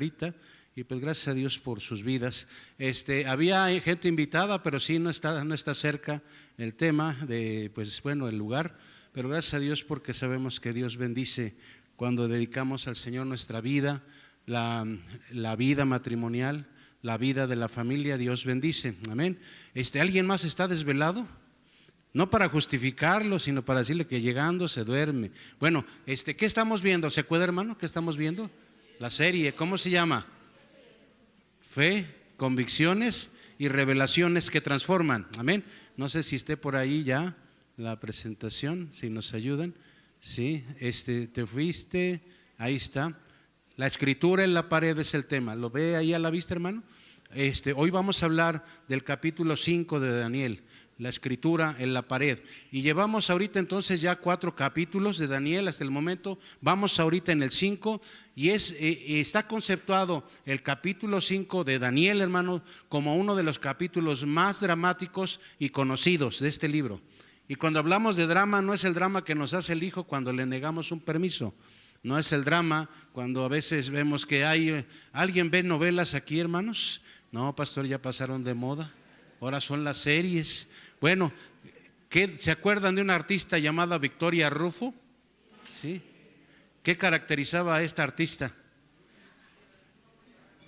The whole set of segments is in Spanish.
Clarita, y pues gracias a Dios por sus vidas. Había gente invitada, pero sí no está cerca el tema de, pues bueno, el lugar, pero gracias a Dios porque sabemos que Dios bendice cuando dedicamos al Señor nuestra vida, la vida matrimonial, la vida de la familia. Dios bendice, amén. ¿Alguien más está desvelado? No para justificarlo, sino para decirle que llegando se duerme. Bueno, ¿qué estamos viendo? ¿Se acuerda, hermano? ¿Qué estamos viendo? La serie, ¿cómo se llama? Fe, convicciones y revelaciones que transforman, amén. No sé si esté por ahí ya la presentación, si nos ayudan. Sí, te fuiste, ahí está. La escritura en la pared es el tema. ¿Lo ve ahí a la vista, hermano? Hoy vamos a hablar del capítulo 5 de Daniel, la escritura en la pared. Y llevamos ahorita entonces ya 4 capítulos de Daniel hasta el momento. Vamos ahorita en el 5 y está conceptuado el capítulo 5 de Daniel, hermano, como uno de los capítulos más dramáticos y conocidos de este libro. Y cuando hablamos de drama, no es el drama que nos hace el hijo cuando le negamos un permiso. No es el drama cuando a veces vemos que ¿alguien ve novelas aquí, hermanos? No, pastor, ya pasaron de moda. Ahora son las series. Bueno, ¿se acuerdan de una artista llamada Victoria Rufo? ¿Sí? ¿Qué caracterizaba a esta artista?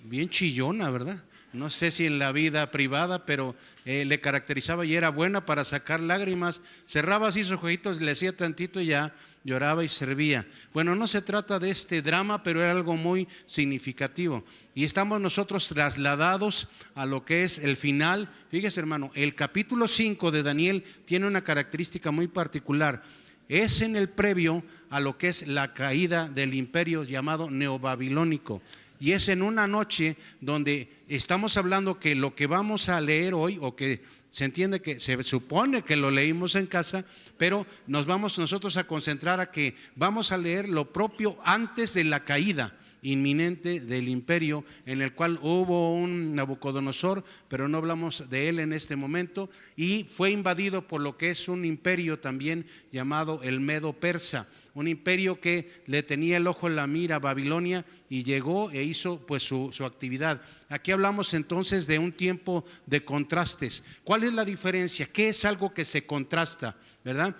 Bien chillona, ¿verdad? No sé si en la vida privada, pero le caracterizaba y era buena para sacar lágrimas. Cerraba así sus ojitos, le hacía tantito y ya lloraba y servía. Bueno, no se trata de este drama, pero era algo muy significativo. Y estamos nosotros trasladados a lo que es el final. Fíjese, hermano, el capítulo 5 de Daniel tiene una característica muy particular. Es en el previo a lo que es la caída del imperio llamado neobabilónico. Y es en una noche donde estamos hablando que lo que vamos a leer hoy, o que se entiende que se supone que lo leímos en casa, pero nos vamos nosotros a concentrar a que vamos a leer lo propio antes de la caída inminente del imperio, en el cual hubo un Nabucodonosor, pero no hablamos de él en este momento, y fue invadido por lo que es un imperio también llamado el Medo-Persa, un imperio que le tenía el ojo en la mira a Babilonia y llegó e hizo pues su actividad. Aquí hablamos entonces de un tiempo de contrastes. ¿Cuál es la diferencia? ¿Qué es algo que se contrasta, verdad?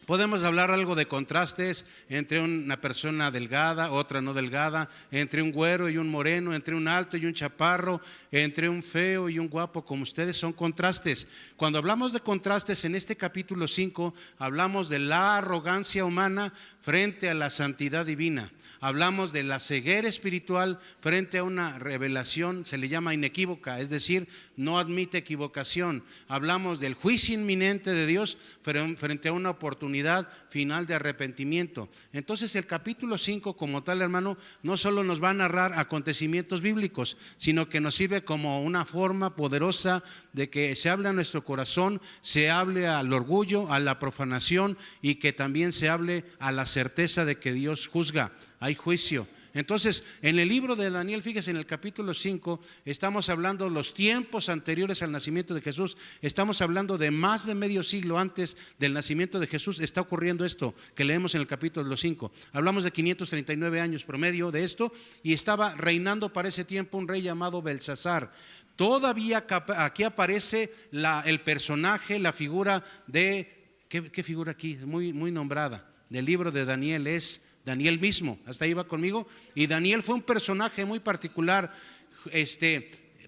Podemos hablar algo de contrastes entre una persona delgada, otra no delgada, entre un güero y un moreno, entre un alto y un chaparro, entre un feo y un guapo, como ustedes, son contrastes. Cuando hablamos de contrastes en este capítulo 5, hablamos de la arrogancia humana frente a la santidad divina. Hablamos de la ceguera espiritual frente a una revelación, se le llama inequívoca, es decir, no admite equivocación. Hablamos del juicio inminente de Dios frente a una oportunidad final de arrepentimiento. Entonces el capítulo 5 como tal, hermano, no solo nos va a narrar acontecimientos bíblicos, sino que nos sirve como una forma poderosa de que se hable a nuestro corazón, se hable al orgullo, a la profanación, y que también se hable a la certeza de que Dios juzga. Hay juicio. Entonces, en el libro de Daniel, fíjese, en el capítulo 5, estamos hablando los tiempos anteriores al nacimiento de Jesús. Estamos hablando de más de medio siglo antes del nacimiento de Jesús. Está ocurriendo esto que leemos en el capítulo 5. Hablamos de 539 años promedio de esto, y estaba reinando para ese tiempo un rey llamado Belsasar. Todavía aquí aparece el personaje, la figura de, ¿qué figura aquí? Muy nombrada del libro de Daniel, es Daniel mismo. Hasta ahí va conmigo. Y Daniel fue un personaje muy particular.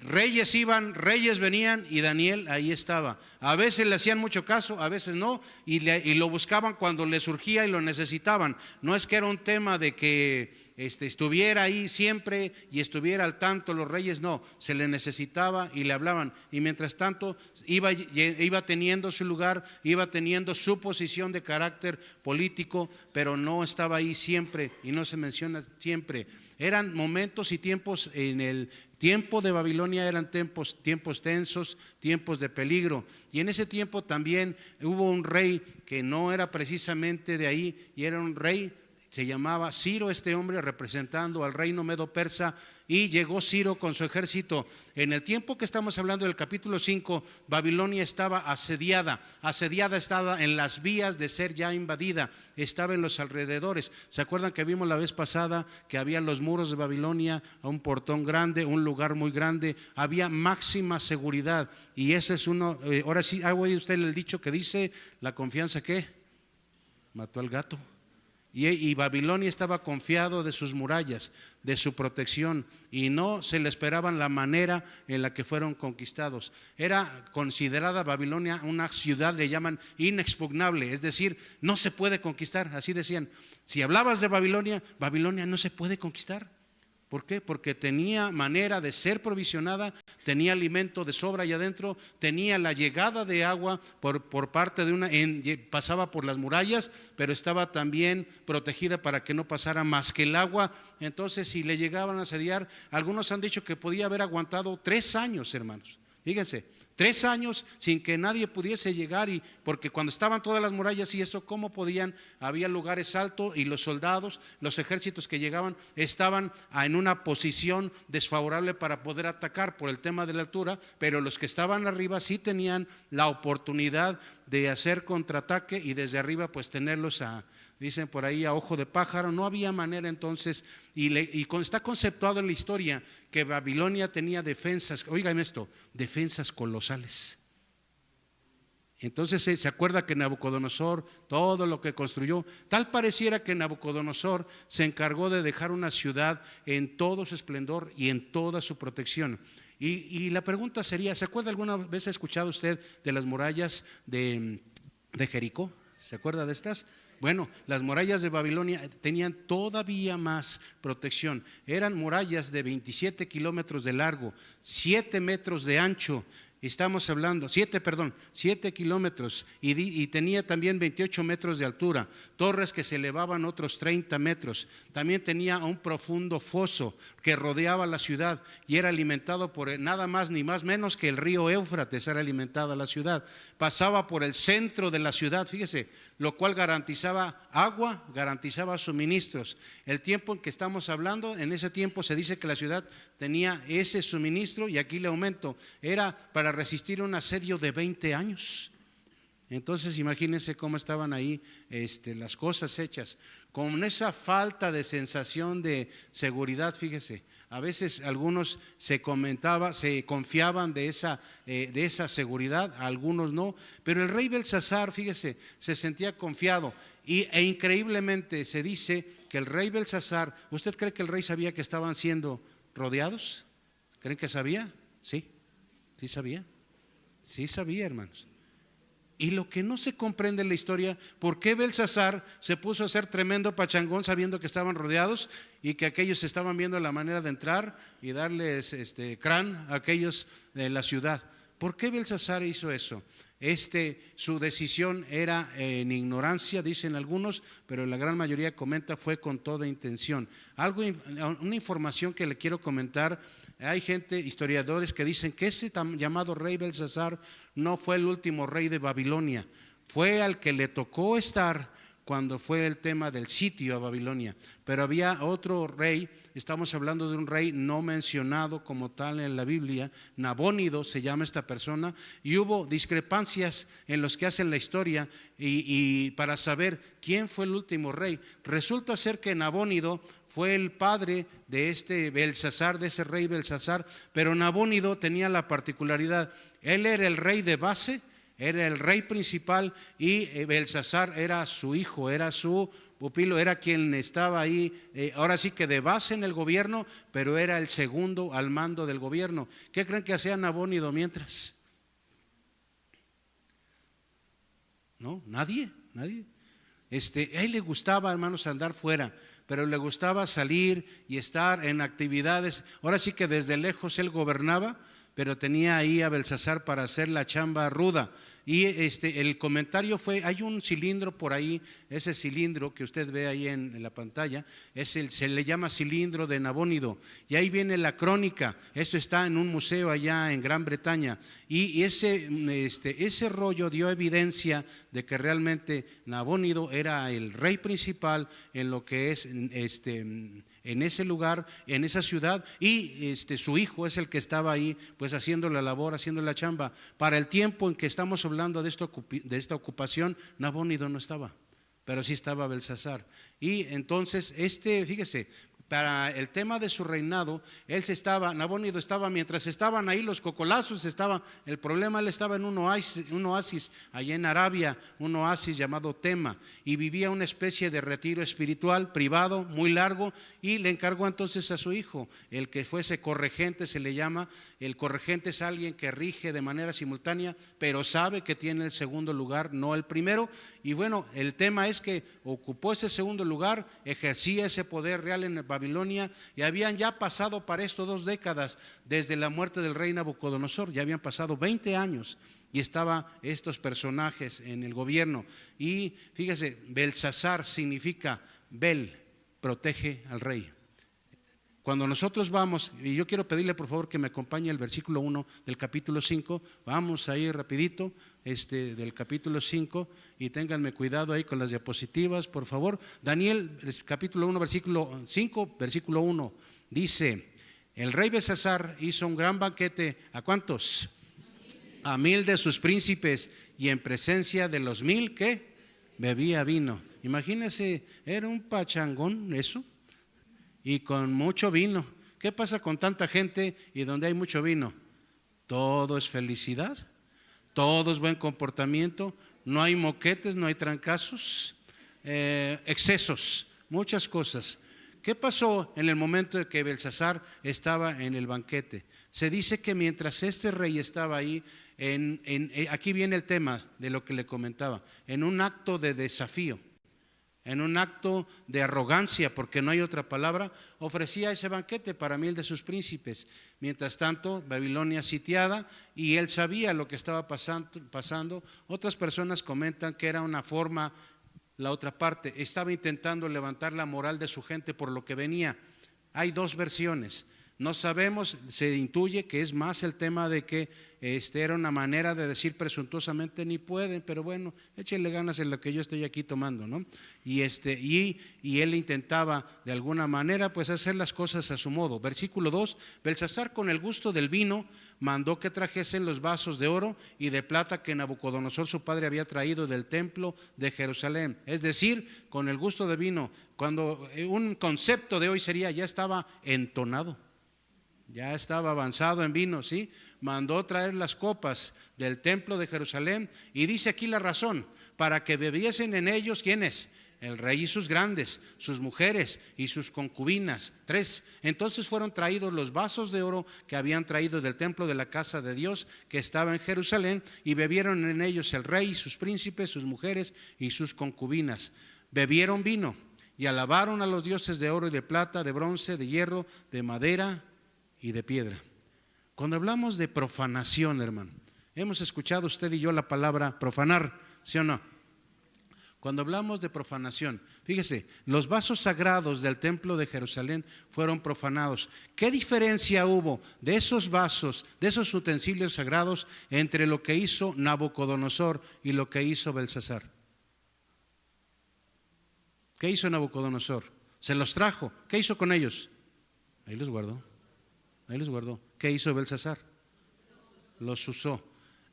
Reyes iban, reyes venían, y Daniel ahí estaba. A veces le hacían mucho caso, a veces no, y lo buscaban cuando le surgía y lo necesitaban. No es que era un tema de que estuviera ahí siempre y estuviera al tanto los reyes, no, se le necesitaba y le hablaban, y mientras tanto iba teniendo su lugar, iba teniendo su posición de carácter político, pero no estaba ahí siempre, y no se menciona siempre. Eran momentos y tiempos. En el tiempo de Babilonia eran tiempos tensos, tiempos de peligro, y en ese tiempo también hubo un rey que no era precisamente de ahí, y era un rey se llamaba Ciro este hombre, representando al reino medo-persa, y llegó Ciro con su ejército. En el tiempo que estamos hablando del capítulo 5, Babilonia estaba asediada estaba en las vías de ser ya invadida, estaba en los alrededores. ¿Se acuerdan que vimos la vez pasada que había los muros de Babilonia, un portón grande, un lugar muy grande, había máxima seguridad? Y ese es uno, ahora sí, ¿ha oído usted el dicho que dice, la confianza qué? Mató al gato. Y Babilonia estaba confiado de sus murallas, de su protección, y no se le esperaban la manera en la que fueron conquistados. Era considerada Babilonia una ciudad, le llaman inexpugnable, es decir, no se puede conquistar, así decían. Si hablabas de Babilonia, Babilonia no se puede conquistar. ¿Por qué? Porque tenía manera de ser provisionada, tenía alimento de sobra allá adentro, tenía la llegada de agua por parte de pasaba por las murallas, pero estaba también protegida para que no pasara más que el agua. Entonces, si le llegaban a asediar, algunos han dicho que podía haber aguantado 3 años, hermanos. Fíjense, 3 años sin que nadie pudiese llegar, y porque cuando estaban todas las murallas y eso, ¿cómo podían? Había lugares altos y los soldados, los ejércitos que llegaban estaban en una posición desfavorable para poder atacar por el tema de la altura, pero los que estaban arriba sí tenían la oportunidad de hacer contraataque y desde arriba pues tenerlos dicen por ahí, a ojo de pájaro. No había manera entonces, está conceptuado en la historia que Babilonia tenía defensas, oigan esto, defensas colosales. Entonces se acuerda que Nabucodonosor, todo lo que construyó, tal pareciera que Nabucodonosor se encargó de dejar una ciudad en todo su esplendor y en toda su protección. Y la pregunta sería, ¿se acuerda alguna vez ha escuchado usted de las murallas de Jericó? ¿Se acuerda de estas? Bueno, las murallas de Babilonia tenían todavía más protección. Eran murallas de 27 kilómetros de largo, 7 metros de ancho. Estamos hablando, 7 kilómetros, y tenía también 28 metros de altura, torres que se elevaban otros 30 metros. También tenía un profundo foso que rodeaba la ciudad y era alimentado por nada más ni más menos que el río Éufrates. Era alimentada la ciudad, pasaba por el centro de la ciudad, fíjese, lo cual garantizaba agua, garantizaba suministros. El tiempo en que estamos hablando, en ese tiempo se dice que la ciudad tenía ese suministro, y aquí le aumento, era para resistir un asedio de 20 años. Entonces imagínense cómo estaban ahí las cosas hechas, con esa falta de sensación de seguridad. Fíjese, a veces algunos se confiaban de esa seguridad, algunos no, pero el rey Belsasar, fíjese, se sentía confiado, e increíblemente se dice que el rey Belsasar, ¿usted cree que el rey sabía que estaban siendo rodeados? ¿Creen que sabía? Sí sabía, hermanos. Y lo que no se comprende en la historia, ¿por qué Belsasar se puso a hacer tremendo pachangón sabiendo que estaban rodeados y que aquellos estaban viendo la manera de entrar y darles crán a aquellos de la ciudad? ¿Por qué Belsasar hizo eso? Su decisión era en ignorancia, dicen algunos, pero la gran mayoría comenta fue con toda intención. Una información que le quiero comentar. Hay historiadores que dicen que ese llamado rey Belsasar no fue el último rey de Babilonia, fue al que le tocó estar cuando fue el tema del sitio a Babilonia. Pero había otro rey, estamos hablando de un rey no mencionado como tal en la Biblia, Nabónido se llama esta persona, y hubo discrepancias en los que hacen la historia y para saber quién fue el último rey. Resulta ser que Nabónido fue el padre de Belsasar, de ese rey Belsasar, pero Nabónido tenía la particularidad, él era el rey de base, era el rey principal, y Belsasar era su hijo, era su pupilo, era quien estaba ahí, ahora sí que de base en el gobierno, pero era el segundo al mando del gobierno. ¿Qué creen que hacía Nabónido mientras? No, nadie. A él le gustaba, hermanos, andar fuera, pero le gustaba salir y estar en actividades. Ahora sí que desde lejos él gobernaba, pero tenía ahí a Belsasar para hacer la chamba ruda. Y el comentario fue, hay un cilindro por ahí, ese cilindro que usted ve ahí en la pantalla, se le llama cilindro de Nabónido, y ahí viene la crónica. Esto está en un museo allá en Gran Bretaña, y ese rollo dio evidencia de que realmente Nabónido era el rey principal en lo que es en ese lugar, en esa ciudad, y su hijo es el que estaba ahí pues haciendo la labor, haciendo la chamba. Para el tiempo en que estamos hablando de esta ocupación, Nabónido no estaba, pero sí estaba Belsasar. Y entonces fíjese, para el tema de su reinado, Nabónido estaba, mientras estaban ahí los cocolazos, el problema, él estaba en un oasis allá en Arabia, un oasis llamado Tema, y vivía una especie de retiro espiritual privado muy largo, y le encargó entonces a su hijo el que fuese corregente. Se le llama, el corregente es alguien que rige de manera simultánea, pero sabe que tiene el segundo lugar, no el primero. Y bueno, el tema es que ocupó ese segundo lugar, ejercía ese poder real en Babilonia, y habían ya pasado para esto 2 décadas desde la muerte del rey Nabucodonosor. Ya habían pasado 20 años y estaban estos personajes en el gobierno. Y fíjese, Belsasar significa Bel, protege al rey. Cuando nosotros vamos, y yo quiero pedirle por favor que me acompañe el versículo 1 del capítulo 5, vamos ahí rapidito, del capítulo 5, y ténganme cuidado ahí con las diapositivas, por favor. Daniel, capítulo 1, versículo 5, versículo 1, dice: el rey Belsasar hizo un gran banquete, ¿a cuántos? A 1000 de sus príncipes, y en presencia de los 1000 que bebía vino. Imagínense, era un pachangón eso, y con mucho vino. ¿Qué pasa con tanta gente y donde hay mucho vino? Todo es felicidad, todo es buen comportamiento, no hay moquetes, no hay trancazos, excesos, muchas cosas. ¿Qué pasó en el momento de que Belsasar estaba en el banquete? Se dice que mientras este rey estaba ahí, aquí viene el tema de lo que le comentaba, en un acto de desafío, en un acto de arrogancia, porque no hay otra palabra, ofrecía ese banquete para 1000 de sus príncipes. Mientras tanto, Babilonia sitiada, y él sabía lo que estaba pasando. Otras personas comentan que era una forma, la otra parte, estaba intentando levantar la moral de su gente por lo que venía. Hay 2 versiones. No sabemos, se intuye que es más el tema de que era una manera de decir presuntuosamente ni pueden, pero bueno, échenle ganas en lo que yo estoy aquí tomando, ¿no? Y él intentaba de alguna manera pues hacer las cosas a su modo. Versículo 2, Belsasar con el gusto del vino mandó que trajesen los vasos de oro y de plata que Nabucodonosor su padre había traído del templo de Jerusalén. Es decir, con el gusto de vino, cuando un concepto de hoy sería, ya estaba entonado, ya estaba avanzado en vino, ¿sí? Mandó traer las copas del templo de Jerusalén, y dice aquí la razón: para que bebiesen en ellos, ¿quiénes? El rey y sus grandes, sus mujeres y sus concubinas. 3. Entonces fueron traídos los vasos de oro que habían traído del templo de la casa de Dios que estaba en Jerusalén, y bebieron en ellos el rey y sus príncipes, sus mujeres y sus concubinas. Bebieron vino y alabaron a los dioses de oro y de plata, de bronce, de hierro, de madera y de piedra. Cuando hablamos de profanación, hermano, hemos escuchado usted y yo la palabra profanar, ¿sí o no? Cuando hablamos de profanación, fíjese, los vasos sagrados del templo de Jerusalén fueron profanados. ¿Qué diferencia hubo de esos vasos, de esos utensilios sagrados, entre lo que hizo Nabucodonosor y lo que hizo Belsasar? ¿Qué hizo Nabucodonosor? Se los trajo. ¿Qué hizo con ellos? Ahí los guardó. ¿Qué hizo Belsasar? Los usó.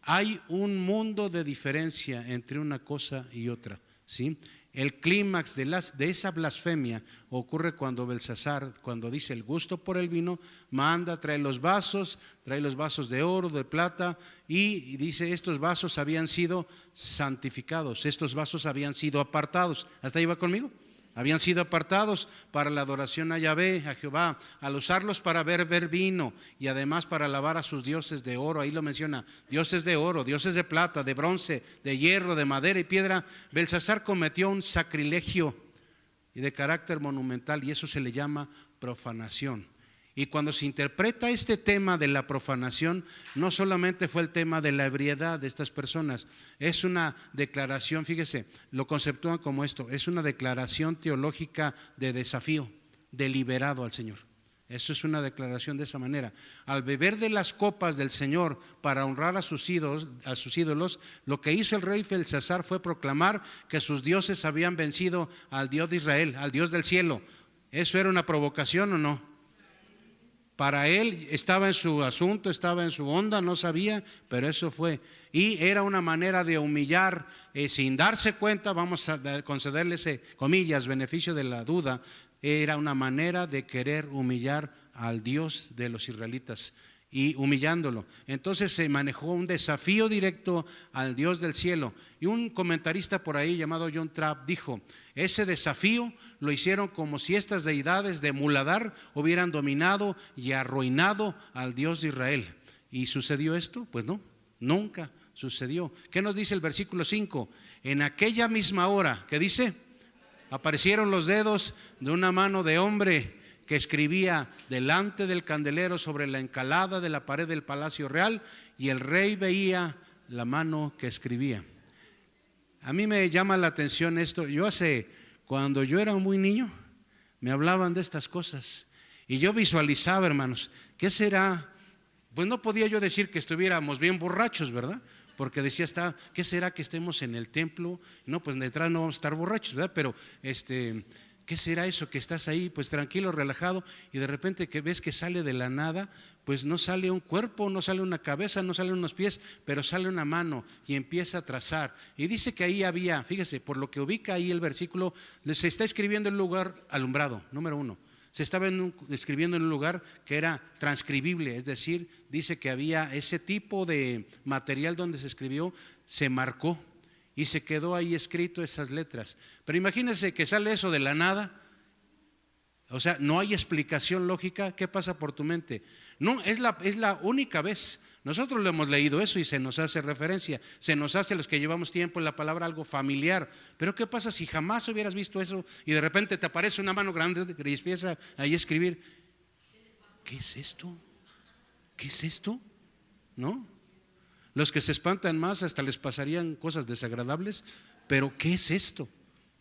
Hay un mundo de diferencia entre una cosa y otra, ¿sí? El clímax de esa blasfemia ocurre cuando Belsasar, cuando dice el gusto por el vino, trae los vasos de oro, de plata, y dice estos vasos habían sido santificados, estos vasos habían sido apartados. ¿Hasta ahí va conmigo? Habían sido apartados para la adoración a Yahvé, a Jehová, al usarlos para beber vino y además para alabar a sus dioses de oro. Ahí lo menciona, dioses de oro, dioses de plata, de bronce, de hierro, de madera y piedra. Belsasar cometió un sacrilegio y de carácter monumental, y eso se le llama profanación. Y cuando se interpreta este tema de la profanación, no solamente fue el tema de la ebriedad de estas personas, es una declaración, fíjese, lo conceptúan como esto, es una declaración teológica de desafío, deliberado al Señor. Eso es una declaración de esa manera. Al beber de las copas del Señor para honrar a sus ídolos, lo que hizo el rey Belsasar fue proclamar que sus dioses habían vencido al Dios de Israel, al Dios del cielo. ¿Eso era una provocación o no? Para él estaba en su asunto, estaba en su onda, no sabía, pero eso fue. Y era una manera de humillar, sin darse cuenta, vamos a concederle ese, comillas, beneficio de la duda. Era una manera de querer humillar al Dios de los israelitas y humillándolo. Entonces se manejó un desafío directo al Dios del cielo. Y un comentarista por ahí llamado John Trapp dijo: ese desafío lo hicieron como si estas deidades de Muladar hubieran dominado y arruinado al Dios de Israel. ¿Y sucedió esto? Pues no, nunca sucedió. ¿Qué nos dice el versículo 5? En aquella misma hora, ¿qué dice? Aparecieron los dedos de una mano de hombre que escribía delante del candelero sobre la encalada de la pared del palacio real, y el rey veía la mano que escribía. A mí me llama la atención esto. Cuando yo era muy niño, me hablaban de estas cosas y yo visualizaba, hermanos, ¿qué será? Pues no podía yo decir que estuviéramos bien borrachos, ¿verdad? Porque decía, ¿qué será que estemos en el templo? No, pues de entrada no vamos a estar borrachos, ¿verdad? Pero ¿qué será eso que estás ahí pues tranquilo, relajado, y de repente que ves que sale de la nada? Pues no sale un cuerpo, no sale una cabeza, no salen unos pies, pero sale una mano y empieza a trazar. Y dice que ahí había, fíjese, por lo que ubica ahí el versículo, se está escribiendo en un lugar alumbrado, número 1. Se estaba escribiendo en un lugar que era transcribible, es decir, dice que había ese tipo de material donde se escribió, se marcó y se quedó ahí escrito esas letras. Pero imagínense que sale eso de la nada, o sea, no hay explicación lógica. ¿Qué pasa por tu mente? No, es la única vez. Nosotros lo hemos leído eso y se nos hace referencia, se nos hace, los que llevamos tiempo en la palabra, algo familiar. Pero ¿qué pasa si jamás hubieras visto eso y de repente te aparece una mano grande y empieza ahí a escribir? ¿Qué es esto? ¿Qué es esto? ¿No? Los que se espantan más hasta les pasarían cosas desagradables, pero ¿qué es esto?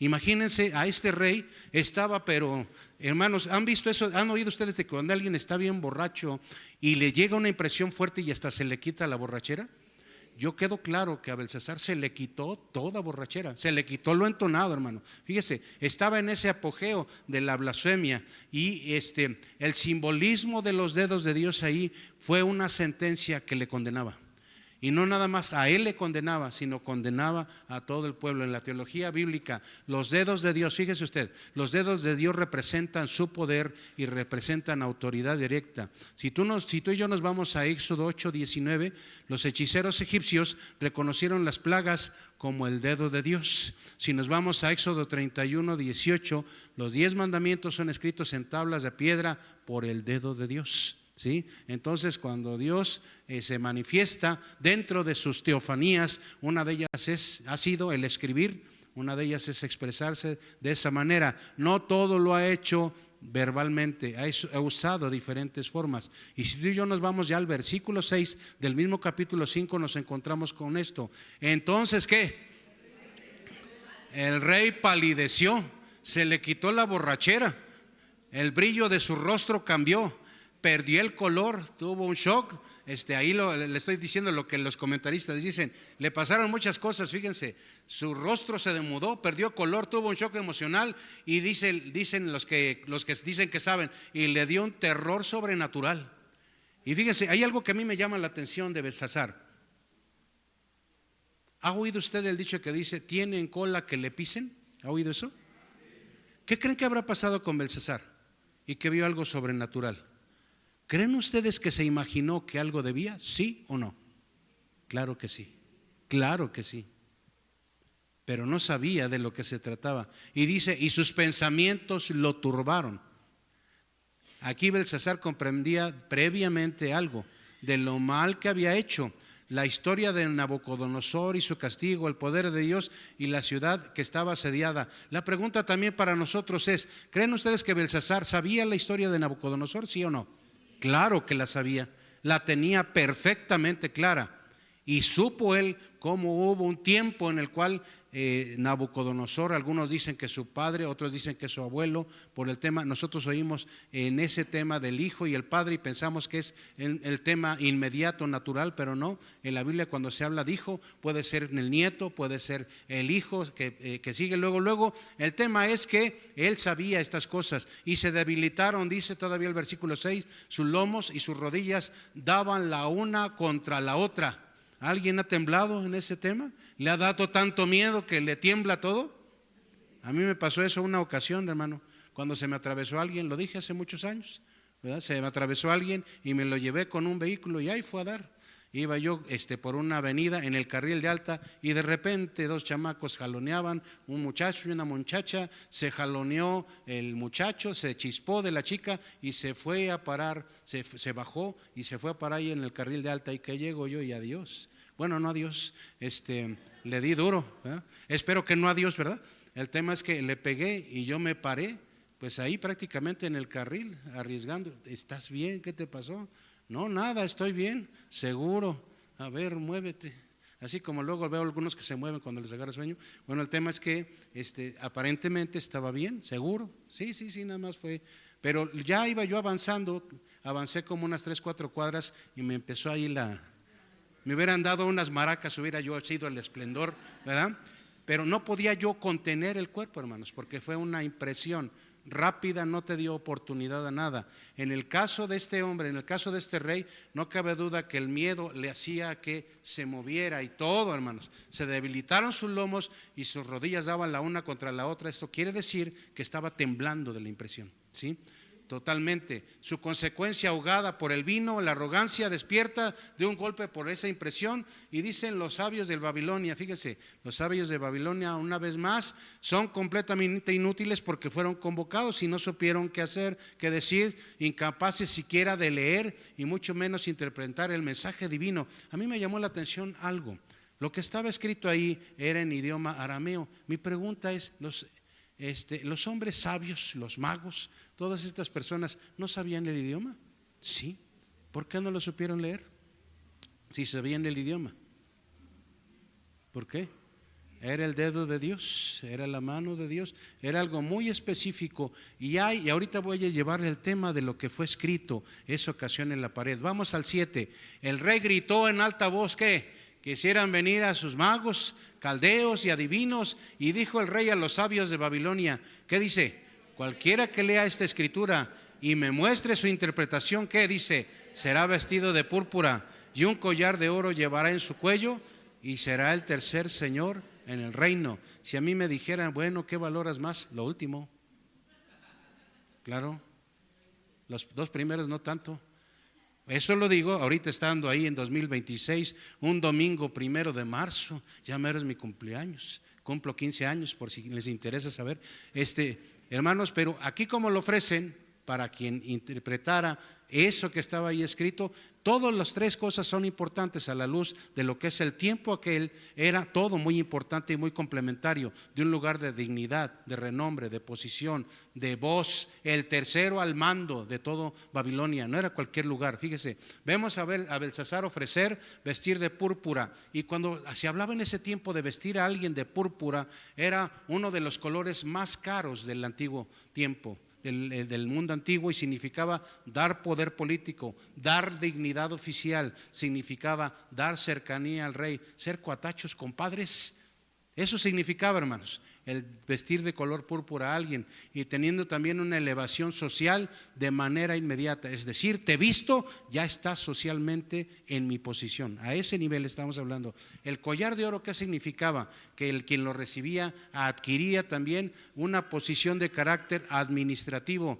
Imagínense, a este rey estaba, pero hermanos, ¿han visto eso? ¿Han oído ustedes de que cuando alguien está bien borracho y le llega una impresión fuerte y hasta se le quita la borrachera? Yo quedo claro que a Belsasar se le quitó toda borrachera, se le quitó lo entonado, hermano. Fíjese, estaba en ese apogeo de la blasfemia y el simbolismo de los dedos de Dios ahí fue una sentencia que le condenaba. Y no nada más a él le condenaba, sino condenaba a todo el pueblo. En la teología bíblica, los dedos de Dios, fíjese usted, los dedos de Dios representan su poder y representan autoridad directa. Si tú y yo nos vamos a Éxodo 8:19, los hechiceros egipcios reconocieron las plagas como el dedo de Dios. Si nos vamos a Éxodo 31:18, los 10 mandamientos son escritos en tablas de piedra por el dedo de Dios. ¿Sí? Entonces cuando Dios se manifiesta dentro de sus teofanías, una de ellas ha sido el escribir, una de ellas es expresarse de esa manera. No todo lo ha hecho verbalmente, ha usado diferentes formas. Y si tú y yo nos vamos ya al versículo 6 del mismo capítulo 5, nos encontramos con esto. Entonces, ¿qué? El rey palideció, se le quitó la borrachera, el brillo de su rostro cambió, perdió el color, tuvo un shock. Ahí le estoy diciendo lo que los comentaristas dicen. Le pasaron muchas cosas, fíjense. Su rostro se demudó, perdió color, tuvo un shock emocional y dicen los que dicen que saben, y le dio un terror sobrenatural. Y fíjense, hay algo que a mí me llama la atención de Belsasar. ¿Ha oído usted el dicho que dice, tienen cola que le pisen? ¿Ha oído eso? ¿Qué creen que habrá pasado con Belsasar y que vio algo sobrenatural? ¿Creen ustedes que se imaginó que algo debía? ¿Sí o no? Claro que sí, claro que sí. Pero no sabía de lo que se trataba. Y dice, y sus pensamientos lo turbaron. Aquí Belsasar comprendía previamente algo de lo mal que había hecho. La historia de Nabucodonosor y su castigo, el poder de Dios y la ciudad que estaba asediada. La pregunta también para nosotros es, ¿creen ustedes que Belsasar sabía la historia de Nabucodonosor? ¿Sí o no? claro que la sabía, la tenía perfectamente clara. Y supo él cómo hubo un tiempo en el cual Nabucodonosor, algunos dicen que su padre, otros dicen que su abuelo, por el tema, nosotros oímos en ese tema del hijo y el padre y pensamos que es el tema inmediato, natural, pero no. En la Biblia cuando se habla de hijo, puede ser el nieto, puede ser el hijo que sigue luego. El tema es que él sabía estas cosas y se debilitaron, dice todavía el versículo 6, sus lomos y sus rodillas daban la una contra la otra. ¿Alguien ha temblado en ese tema? ¿Le ha dado tanto miedo que le tiembla todo? A mí me pasó eso una ocasión, hermano, cuando se me atravesó alguien, lo dije hace muchos años, ¿verdad? Se me atravesó alguien y me lo llevé con un vehículo y ahí fue a dar. Iba yo por una avenida en el carril de alta y de repente dos chamacos jaloneaban, un muchacho y una muchacha, se jaloneó el muchacho, se chispó de la chica y se fue a parar, se bajó y se fue a parar ahí en el carril de alta y que llego yo y adiós. Bueno, no adiós, le di duro, ¿verdad? Espero que no adiós, ¿verdad? El tema es que le pegué y yo me paré, pues ahí prácticamente en el carril, arriesgando. ¿Estás bien? ¿Qué te pasó? No, nada, estoy bien, seguro. A ver, muévete. Así como luego veo algunos que se mueven cuando les agarra sueño. Bueno, el tema es que aparentemente estaba bien, seguro. Sí, nada más fue. Pero ya iba yo avanzando, avancé como unas 3, 4 cuadras y me empezó ahí me hubieran dado unas maracas, hubiera yo sido el esplendor, ¿verdad? Pero no podía yo contener el cuerpo, hermanos, porque fue una impresión rápida, no te dio oportunidad a nada. En el caso de este hombre, en el caso de este rey, no cabe duda que el miedo le hacía que se moviera y todo, hermanos. Se debilitaron sus lomos y sus rodillas daban la una contra la otra. Esto quiere decir que estaba temblando de la impresión, ¿sí? Totalmente. Su consecuencia ahogada por el vino, la arrogancia despierta de un golpe por esa impresión. Y dicen los sabios de Babilonia, fíjese, los sabios de Babilonia una vez más son completamente inútiles porque fueron convocados y no supieron qué hacer, qué decir, incapaces siquiera de leer y mucho menos interpretar el mensaje divino. A mí me llamó la atención algo. Lo que estaba escrito ahí era en idioma arameo. Mi pregunta es, los hombres sabios, los magos, todas estas personas, ¿no sabían el idioma? Sí. ¿Por qué no lo supieron leer? Si sabían el idioma. ¿Por qué? Era el dedo de Dios, era la mano de Dios, era algo muy específico. Y ahorita voy a llevarle el tema de lo que fue escrito esa ocasión en la pared. Vamos al 7. El rey gritó en alta voz que quisieran venir a sus magos, caldeos y adivinos, y dijo el rey a los sabios de Babilonia, ¿qué dice? Cualquiera que lea esta escritura y me muestre su interpretación, ¿qué dice? Será vestido de púrpura y un collar de oro llevará en su cuello y será el tercer señor en el reino. Si a mí me dijeran, bueno, ¿qué valoras más? Lo último. Claro, los dos primeros no tanto. Eso lo digo ahorita estando ahí en 2026, un domingo 1 de marzo, ya mero es mi cumpleaños, cumplo 15 años por si les interesa saber, hermanos, pero aquí como lo ofrecen para quien interpretara eso que estaba ahí escrito, todas las tres cosas son importantes a la luz de lo que es el tiempo aquel, era todo muy importante y muy complementario, de un lugar de dignidad, de renombre, de posición, de voz, el tercero al mando de todo Babilonia, no era cualquier lugar. Fíjese, vemos a Belsasar ofrecer vestir de púrpura, y cuando se hablaba en ese tiempo de vestir a alguien de púrpura, era uno de los colores más caros del antiguo tiempo, del mundo antiguo, y significaba dar poder político, dar dignidad oficial, significaba dar cercanía al rey, ser cuatachos, compadres. Eso significaba, hermanos, el vestir de color púrpura a alguien, y teniendo también una elevación social de manera inmediata. Es decir, te he visto, ya estás socialmente en mi posición. A ese nivel estamos hablando. El collar de oro, ¿qué significaba? Que quien lo recibía adquiría también una posición de carácter administrativo,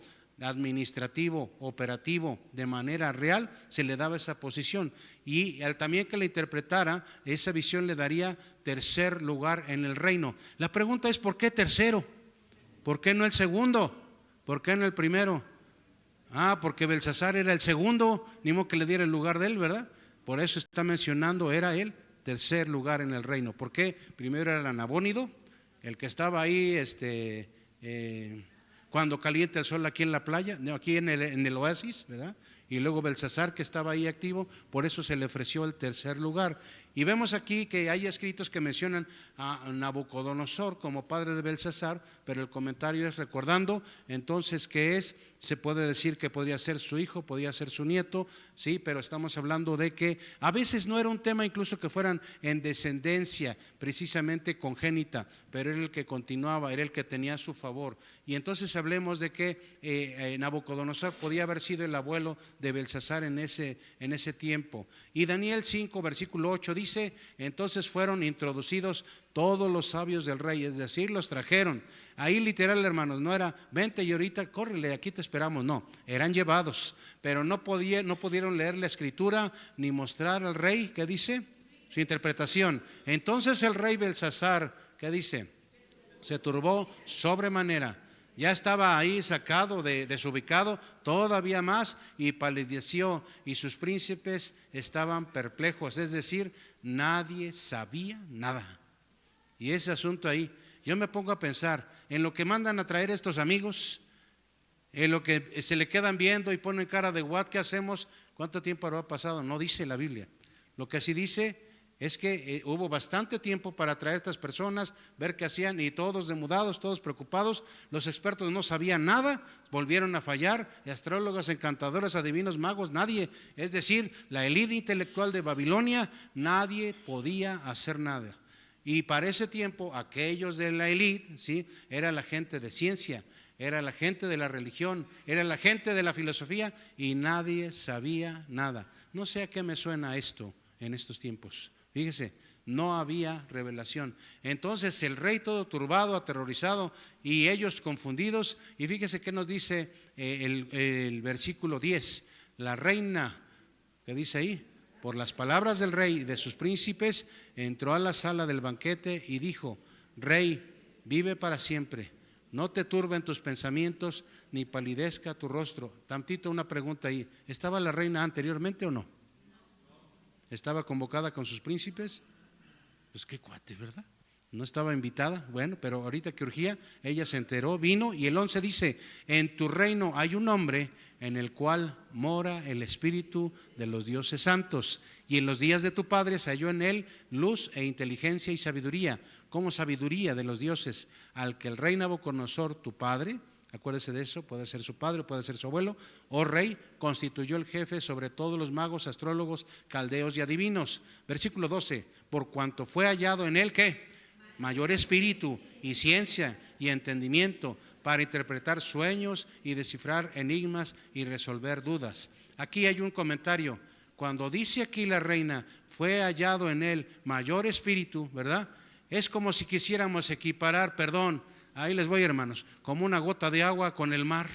operativo, de manera real, se le daba esa posición, y al también que le interpretara esa visión le daría tercer lugar en el reino. La pregunta es, ¿por qué tercero? ¿Por qué no el segundo? ¿Por qué no el primero? Porque Belsasar era el segundo, ni modo que le diera el lugar de él, ¿verdad? Por eso está mencionando, era él tercer lugar en el reino. ¿Por qué? Primero era Nabónido, el que estaba ahí cuando calienta el sol aquí en la playa, aquí en el oasis, ¿verdad? y luego Belsasar, que estaba ahí activo, por eso se le ofreció el tercer lugar. Y vemos aquí que hay escritos que mencionan a Nabucodonosor como padre de Belsasar, pero el comentario es recordando entonces que se puede decir que podría ser su hijo, podría ser su nieto, sí, pero estamos hablando de que a veces no era un tema incluso que fueran en descendencia precisamente congénita, pero era el que continuaba, era el que tenía a su favor. Y entonces hablemos de que Nabucodonosor podía haber sido el abuelo de Belsasar en ese tiempo. Y Daniel 5 versículo 8 dice: entonces fueron introducidos todos los sabios del rey, es decir, los trajeron. Ahí literal, hermanos, no era vente y ahorita córrele, aquí te esperamos, no, eran llevados, pero no pudieron leer la escritura ni mostrar al rey, ¿qué dice? Su interpretación. Entonces el rey Belsasar, ¿qué dice? Se turbó sobremanera. Ya estaba ahí sacado, desubicado todavía más, y palideció, y sus príncipes estaban perplejos, es decir, nadie sabía nada. Y ese asunto ahí, yo me pongo a pensar en lo que mandan a traer estos amigos, en lo que se le quedan viendo y ponen cara de what, ¿qué hacemos? ¿Cuánto tiempo habrá pasado? No dice la Biblia. Lo que sí dice es que hubo bastante tiempo para traer a estas personas, ver qué hacían, y todos demudados, todos preocupados. Los expertos no sabían nada, volvieron a fallar, y astrólogos, encantadores, adivinos, magos, nadie, es decir, la élite intelectual de Babilonia, nadie podía hacer nada. Y para ese tiempo aquellos de la élite, ¿sí?, era la gente de ciencia, era la gente de la religión, era la gente de la filosofía, y nadie sabía nada. No sé a qué me suena esto en estos tiempos. Fíjese, no había revelación. Entonces el rey todo turbado, aterrorizado, y ellos confundidos. Y fíjese qué nos dice el versículo 10. La reina, ¿qué dice ahí? Por las palabras del rey y de sus príncipes, entró a la sala del banquete y dijo: Rey, vive para siempre, no te turben tus pensamientos, ni palidezca tu rostro. Tantito una pregunta ahí, ¿estaba la reina anteriormente o no? ¿Estaba convocada con sus príncipes? Pues qué cuate, ¿verdad? No estaba invitada, bueno, pero ahorita que urgía, ella se enteró, vino. Y el 11 dice: en tu reino hay un hombre en el cual mora el espíritu de los dioses santos, y en los días de tu padre se halló en él luz e inteligencia y sabiduría, como sabiduría de los dioses, al que el rey Nabucodonosor, tu padre, acuérdese de eso, puede ser su padre, puede ser su abuelo, oh rey, constituyó el jefe sobre todos los magos, astrólogos, caldeos y adivinos. Versículo 12, por cuanto fue hallado en él, ¿qué? Mayor espíritu y ciencia y entendimiento para interpretar sueños y descifrar enigmas y resolver dudas. Aquí hay un comentario. Cuando dice aquí la reina, fue hallado en él mayor espíritu, ¿verdad? Es como si quisiéramos equiparar, ahí les voy, hermanos, como una gota de agua con el mar.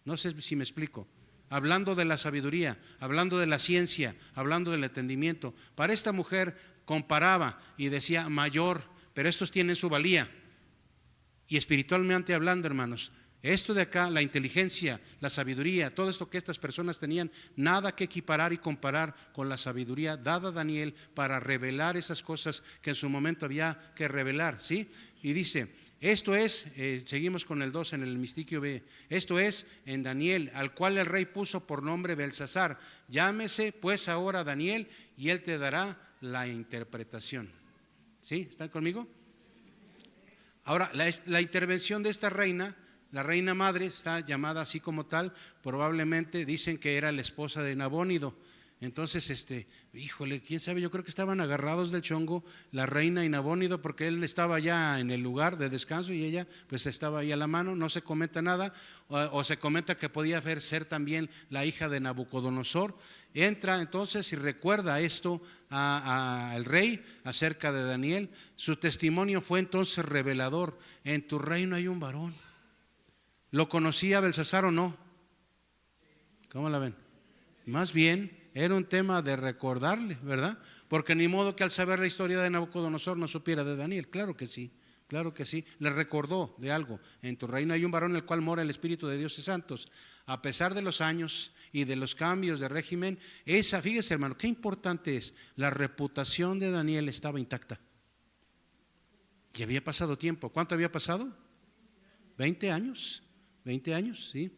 No sé si me explico. Hablando de la sabiduría, hablando de la ciencia, hablando del entendimiento. Para esta mujer comparaba y decía mayor, pero estos tienen su valía. Y espiritualmente hablando, hermanos, esto de acá, la inteligencia, la sabiduría, todo esto que estas personas tenían, nada que equiparar y comparar con la sabiduría dada a Daniel para revelar esas cosas que en su momento había que revelar, ¿sí? Y dice, esto es, seguimos con el 2 en el mistiquio B, esto es en Daniel, al cual el rey puso por nombre Belsasar. Llámese pues ahora Daniel y él te dará la interpretación. ¿Sí? ¿Están conmigo? Ahora, la intervención de esta reina, la reina madre, está llamada así como tal, probablemente dicen que era la esposa de Nabónido. Entonces, híjole, quién sabe, yo creo que estaban agarrados del chongo la reina y Nabónido, porque él estaba ya en el lugar de descanso y ella pues estaba ahí a la mano. No se comenta nada, o se comenta que podía ser también la hija de Nabucodonosor. Entra entonces y recuerda esto al rey acerca de Daniel. Su testimonio fue entonces revelador. En tu reino hay un varón. ¿Lo conocía Belsasar o no? ¿Cómo la ven? Más bien era un tema de recordarle, ¿verdad? Porque ni modo que al saber la historia de Nabucodonosor no supiera de Daniel. Claro que sí, claro que sí. Le recordó de algo. En tu reino hay un varón en el cual mora el espíritu de dioses santos. A pesar de los años y de los cambios de régimen, fíjese, hermano, qué importante es, la reputación de Daniel estaba intacta. Y había pasado tiempo. ¿Cuánto había pasado? 20 años, 20 años, ¿sí?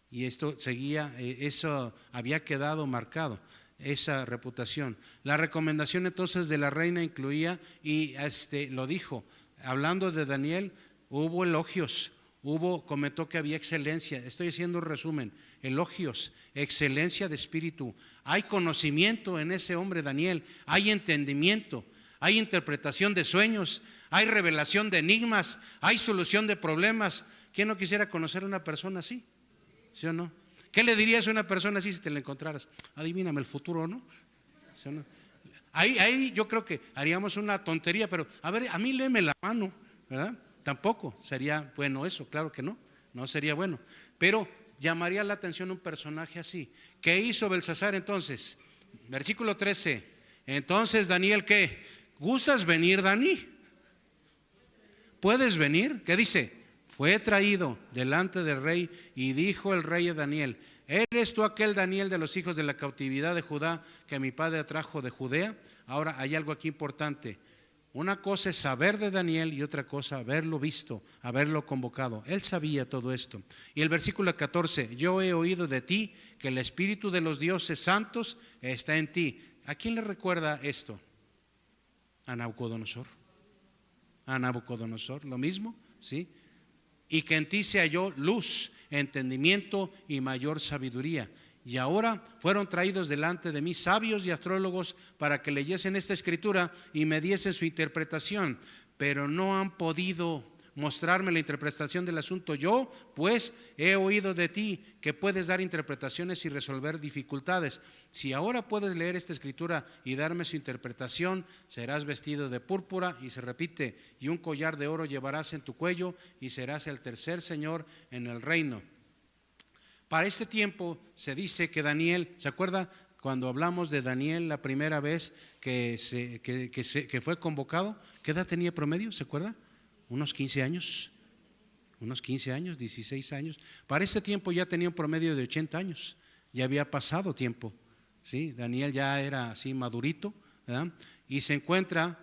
Y esto seguía, eso había quedado marcado, esa reputación. La recomendación entonces de la reina incluía, y lo dijo, hablando de Daniel, hubo elogios, comentó que había excelencia. Estoy haciendo un resumen: elogios, excelencia de espíritu. Hay conocimiento en ese hombre Daniel, hay entendimiento, hay interpretación de sueños, hay revelación de enigmas, hay solución de problemas. ¿Quién no quisiera conocer a una persona así? ¿Sí o no? ¿Qué le dirías a una persona así si te la encontraras? Adivíname el futuro, ¿no? ¿Sí o no? Ahí yo creo que haríamos una tontería, pero a ver, a mí léeme la mano, ¿verdad? Tampoco sería bueno eso, claro que no, no sería bueno. Pero llamaría la atención un personaje así. ¿Qué hizo Belsasar entonces? Versículo 13. Entonces Daniel, ¿qué? ¿Gustas venir, Dani? ¿Puedes venir? ¿Qué dice? Fue traído delante del rey y dijo el rey a Daniel: ¿eres tú aquel Daniel de los hijos de la cautividad de Judá que mi padre trajo de Judea? Ahora hay algo aquí importante. Una cosa es saber de Daniel y otra cosa haberlo visto, haberlo convocado. Él sabía todo esto. Y el versículo 14: yo he oído de ti que el espíritu de los dioses santos está en ti. ¿A quién le recuerda esto? A Nabucodonosor. A Nabucodonosor, lo mismo, ¿sí? Y que en ti se halló luz, entendimiento y mayor sabiduría. Y ahora fueron traídos delante de mí sabios y astrólogos para que leyesen esta escritura y me diesen su interpretación, pero no han podido mostrarme la interpretación del asunto. Yo pues he oído de ti que puedes dar interpretaciones y resolver dificultades. Si ahora puedes leer esta escritura y darme su interpretación, serás vestido de púrpura, y se repite, y un collar de oro llevarás en tu cuello, y serás el tercer señor en el reino. Para este tiempo se dice que Daniel, ¿se acuerda cuando hablamos de Daniel la primera vez que fue convocado? ¿Qué edad tenía promedio? ¿Se acuerda? Unos 15 años, 16 años. Para este tiempo ya tenía un promedio de 80 años, ya había pasado tiempo, ¿sí? Daniel ya era así madurito, ¿verdad? Y se encuentra,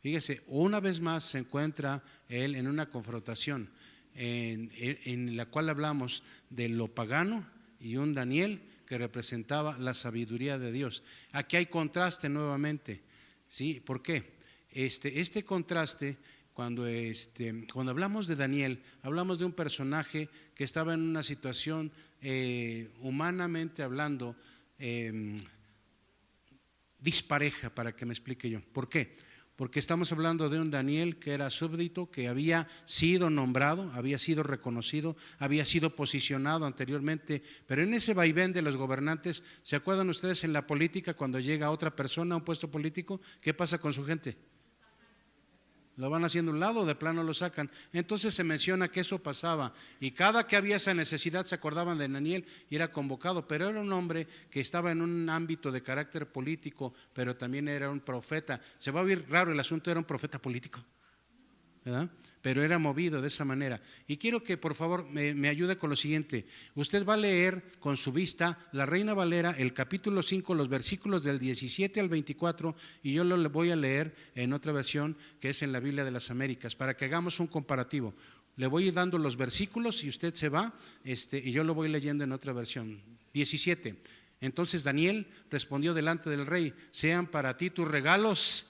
fíjese, una vez más se encuentra él en una confrontación en la cual hablamos de lo pagano y un Daniel que representaba la sabiduría de Dios. Aquí hay contraste nuevamente, ¿sí? ¿Por qué? Este contraste, cuando hablamos de Daniel, hablamos de un personaje que estaba en una situación humanamente hablando dispareja, para que me explique yo. ¿Por qué? Porque estamos hablando de un Daniel que era súbdito, que había sido nombrado, había sido reconocido, había sido posicionado anteriormente, pero en ese vaivén de los gobernantes, ¿se acuerdan ustedes en la política cuando llega otra persona a un puesto político? ¿Qué pasa con su gente? Lo van haciendo a un lado, de plano lo sacan. Entonces se menciona que eso pasaba, y cada que había esa necesidad se acordaban de Daniel y era convocado. Pero era un hombre que estaba en un ámbito de carácter político, pero también era un profeta. Se va a oír raro el asunto, era un profeta político, ¿verdad? Pero era movido de esa manera. Y quiero que por favor me ayude con lo siguiente. Usted va a leer con su vista la Reina Valera, el capítulo 5, los versículos del 17 al 24, y yo lo voy a leer en otra versión que es en la Biblia de las Américas, para que hagamos un comparativo. Le voy dando los versículos y usted se va, y yo lo voy leyendo en otra versión. 17. Entonces Daniel respondió delante del rey: sean para ti tus regalos.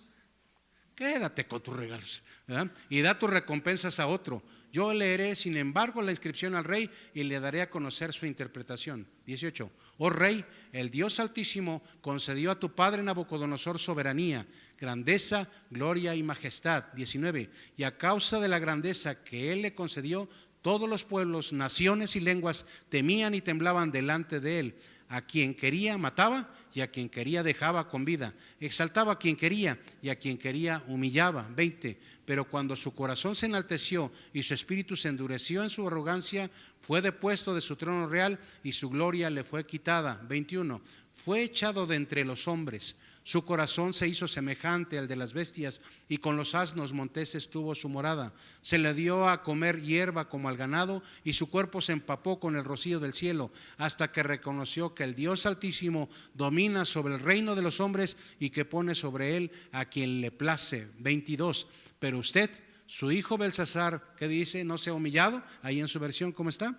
Quédate con tus regalos, ¿verdad? Y da tus recompensas a otro. Yo leeré sin embargo la inscripción al rey y le daré a conocer su interpretación. 18. Oh rey, el Dios Altísimo concedió a tu padre Nabucodonosor soberanía, grandeza, gloria y majestad. 19. Y a causa de la grandeza que él le concedió, todos los pueblos, naciones y lenguas temían y temblaban delante de él. A quien quería mataba y a quien quería dejaba con vida. Exaltaba a quien quería y a quien quería humillaba. 20. Pero cuando su corazón se enalteció y su espíritu se endureció en su arrogancia, fue depuesto de su trono real y su gloria le fue quitada. 21. Fue echado de entre los hombres. Su corazón se hizo semejante al de las bestias y con los asnos monteses tuvo su morada. Se le dio a comer hierba como al ganado y su cuerpo se empapó con el rocío del cielo, hasta que reconoció que el Dios Altísimo domina sobre el reino de los hombres y que pone sobre él a quien le place. 22. Pero usted, su hijo Belsasar, ¿qué dice? ¿No se ha humillado? Ahí en su versión, ¿cómo está?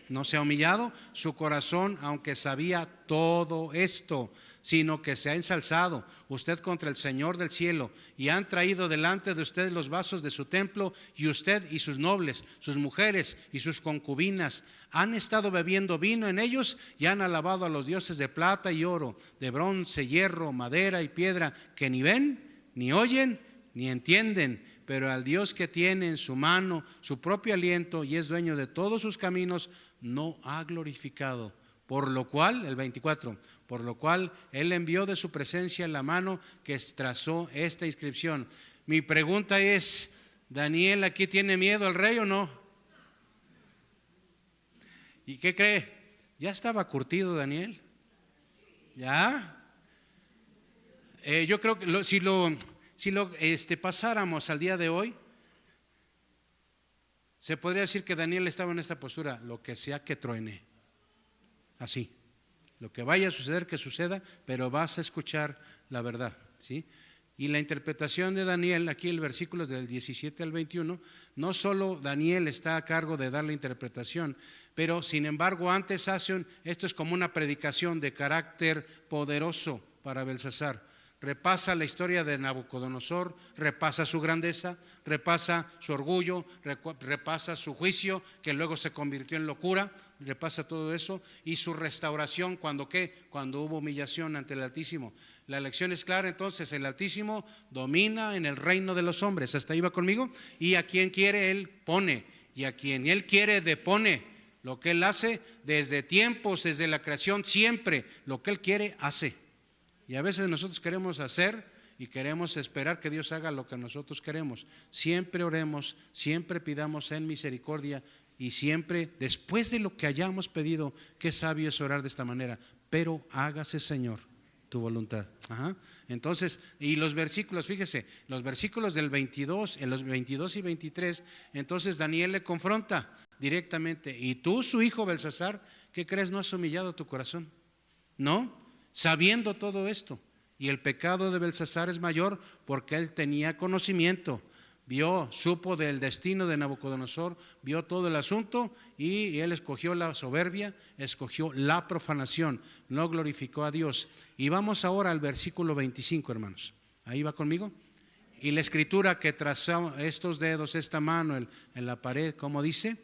No se ha humillado su corazón, aunque sabía todo esto, sino que se ha ensalzado usted contra el Señor del cielo, y han traído delante de usted los vasos de su templo, y usted y sus nobles, sus mujeres y sus concubinas han estado bebiendo vino en ellos, y han alabado a los dioses de plata y oro, de bronce, hierro, madera y piedra, que ni ven, ni oyen, ni entienden. Pero al Dios que tiene en su mano su propio aliento y es dueño de todos sus caminos, no ha glorificado. Por lo cual, el 24, por lo cual Él envió de su presencia la mano que trazó esta inscripción. Mi pregunta es, ¿Daniel aquí tiene miedo al rey o no? ¿Y qué cree? ¿Ya estaba curtido Daniel? ¿Ya? Yo creo que si lo pasáramos al día de hoy, se podría decir que Daniel estaba en esta postura: lo que sea que truene, así, lo que vaya a suceder que suceda, pero vas a escuchar la verdad, ¿sí? Y la interpretación de Daniel, aquí el versículo del 17 al 21, no solo Daniel está a cargo de dar la interpretación, pero sin embargo antes esto es como una predicación de carácter poderoso para Belsasar. Repasa la historia de Nabucodonosor, repasa su grandeza, repasa su orgullo, repasa su juicio que luego se convirtió en locura, repasa todo eso, y su restauración cuando hubo humillación ante el Altísimo. La lección es clara entonces: el Altísimo domina en el reino de los hombres. ¿Hasta ahí va conmigo? Y a quien quiere Él pone, y a quien Él quiere depone. Lo que Él hace desde tiempos, desde la creación, siempre lo que Él quiere hace. Y a veces nosotros queremos hacer y queremos esperar que Dios haga lo que nosotros queremos. Siempre oremos, siempre pidamos en misericordia, y siempre después de lo que hayamos pedido, qué sabio es orar de esta manera: pero hágase, Señor, tu voluntad. Entonces, y los versículos, fíjese, los versículos del 22, en los 22 y 23, entonces Daniel le confronta directamente: y tú, su hijo Belsasar, ¿qué crees? ¿No has humillado tu corazón? ¿No? Sabiendo todo esto. Y el pecado de Belsasar es mayor porque él tenía conocimiento, supo del destino de Nabucodonosor, vio todo el asunto, y él escogió la soberbia, escogió la profanación, no glorificó a Dios. Y vamos ahora al versículo 25, hermanos. Ahí va conmigo. Y la escritura que trazó estos dedos, esta mano en la pared, ¿cómo dice?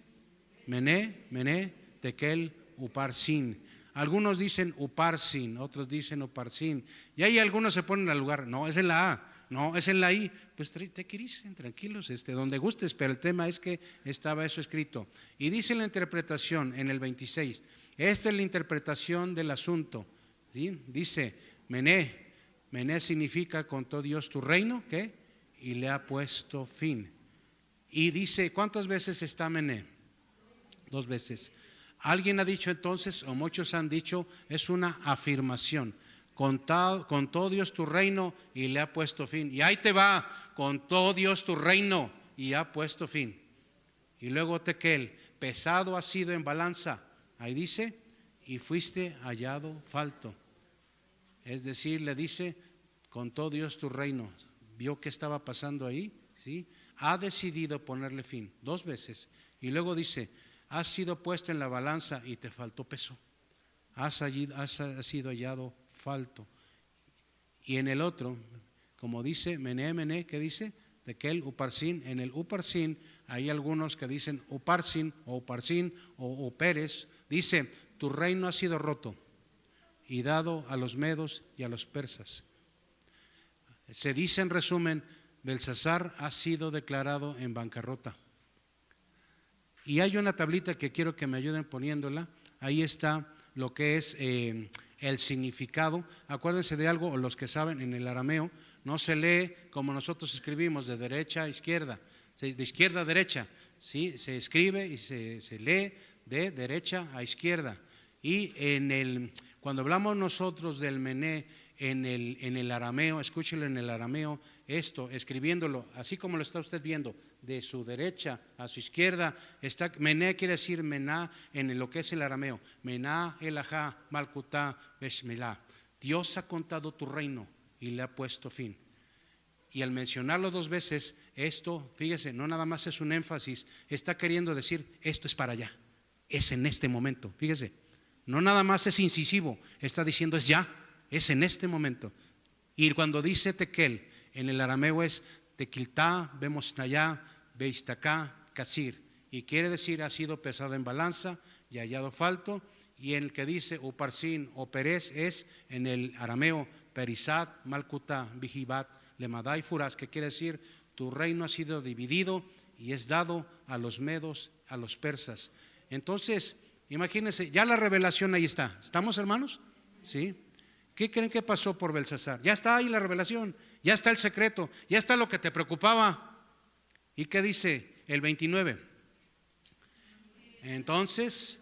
Mené, Mené, Tekel, Uparsin. Algunos dicen Uparsin, otros dicen Uparsin, y ahí algunos se ponen al lugar: no, es en la A, no, es en la I. Pues te quiricen, tranquilos, donde gustes, pero el tema es que estaba eso escrito. Y dice la interpretación en el 26, esta es la interpretación del asunto, ¿sí? Dice: Mené, Mené significa contó Dios tu reino, ¿qué? Y le ha puesto fin. Y dice, ¿cuántas veces está Mené? 2 veces. Alguien ha dicho entonces, o muchos han dicho, es una afirmación: contó Dios tu reino y le ha puesto fin. Y ahí te va: contó Dios tu reino y ha puesto fin. Y luego Tekel, pesado ha sido en balanza. Ahí dice: y fuiste hallado falto. Es decir, le dice: contó Dios tu reino, vio qué estaba pasando ahí, ¿sí? Ha decidido ponerle fin 2 veces. Y luego dice: has sido puesto en la balanza y te faltó peso, has sido hallado falto. Y en el otro, como dice Mené, Mené, ¿qué dice? Tekel, Uparsin. En el Uparsin hay algunos que dicen Uparsin o Uparsin o Pérez. Dice: tu reino ha sido roto y dado a los medos y a los persas. Se dice en resumen: Belsasar ha sido declarado en bancarrota. Y hay una tablita que quiero que me ayuden poniéndola. Ahí está lo que es el significado. Acuérdense de algo, o los que saben, en el arameo no se lee como nosotros escribimos, de derecha a izquierda, de izquierda a derecha, ¿sí? Se escribe y se lee de derecha a izquierda. Y cuando hablamos nosotros del Mené en el arameo, escúchelo en el arameo, escribiéndolo así como lo está usted viendo, de su derecha a su izquierda, Mené quiere decir Mená en lo que es el arameo: Mená, Elajá, Malcutá, Beshmelá. Dios ha contado tu reino y le ha puesto fin. Y al mencionarlo 2 veces, esto, fíjese, no nada más es un énfasis, está queriendo decir: esto es para allá, es en este momento. Fíjese, no nada más es incisivo, está diciendo es ya, es en este momento. Y cuando dice tekel, en el arameo es tequiltá, vemos allá, beistacá, casir. Y quiere decir ha sido pesado en balanza y hallado falto. Y en el que dice uparsin o perez es en el arameo perisat, malkutá, vigibat, lemadá y furás, que quiere decir tu reino ha sido dividido y es dado a los medos, a los persas. Entonces, imagínense, ya la revelación ahí está. ¿Estamos, hermanos? ¿Sí? ¿Qué creen que pasó por Belsasar? Ya está ahí la revelación, ya está el secreto, ya está lo que te preocupaba. ¿Y qué dice el 29? Entonces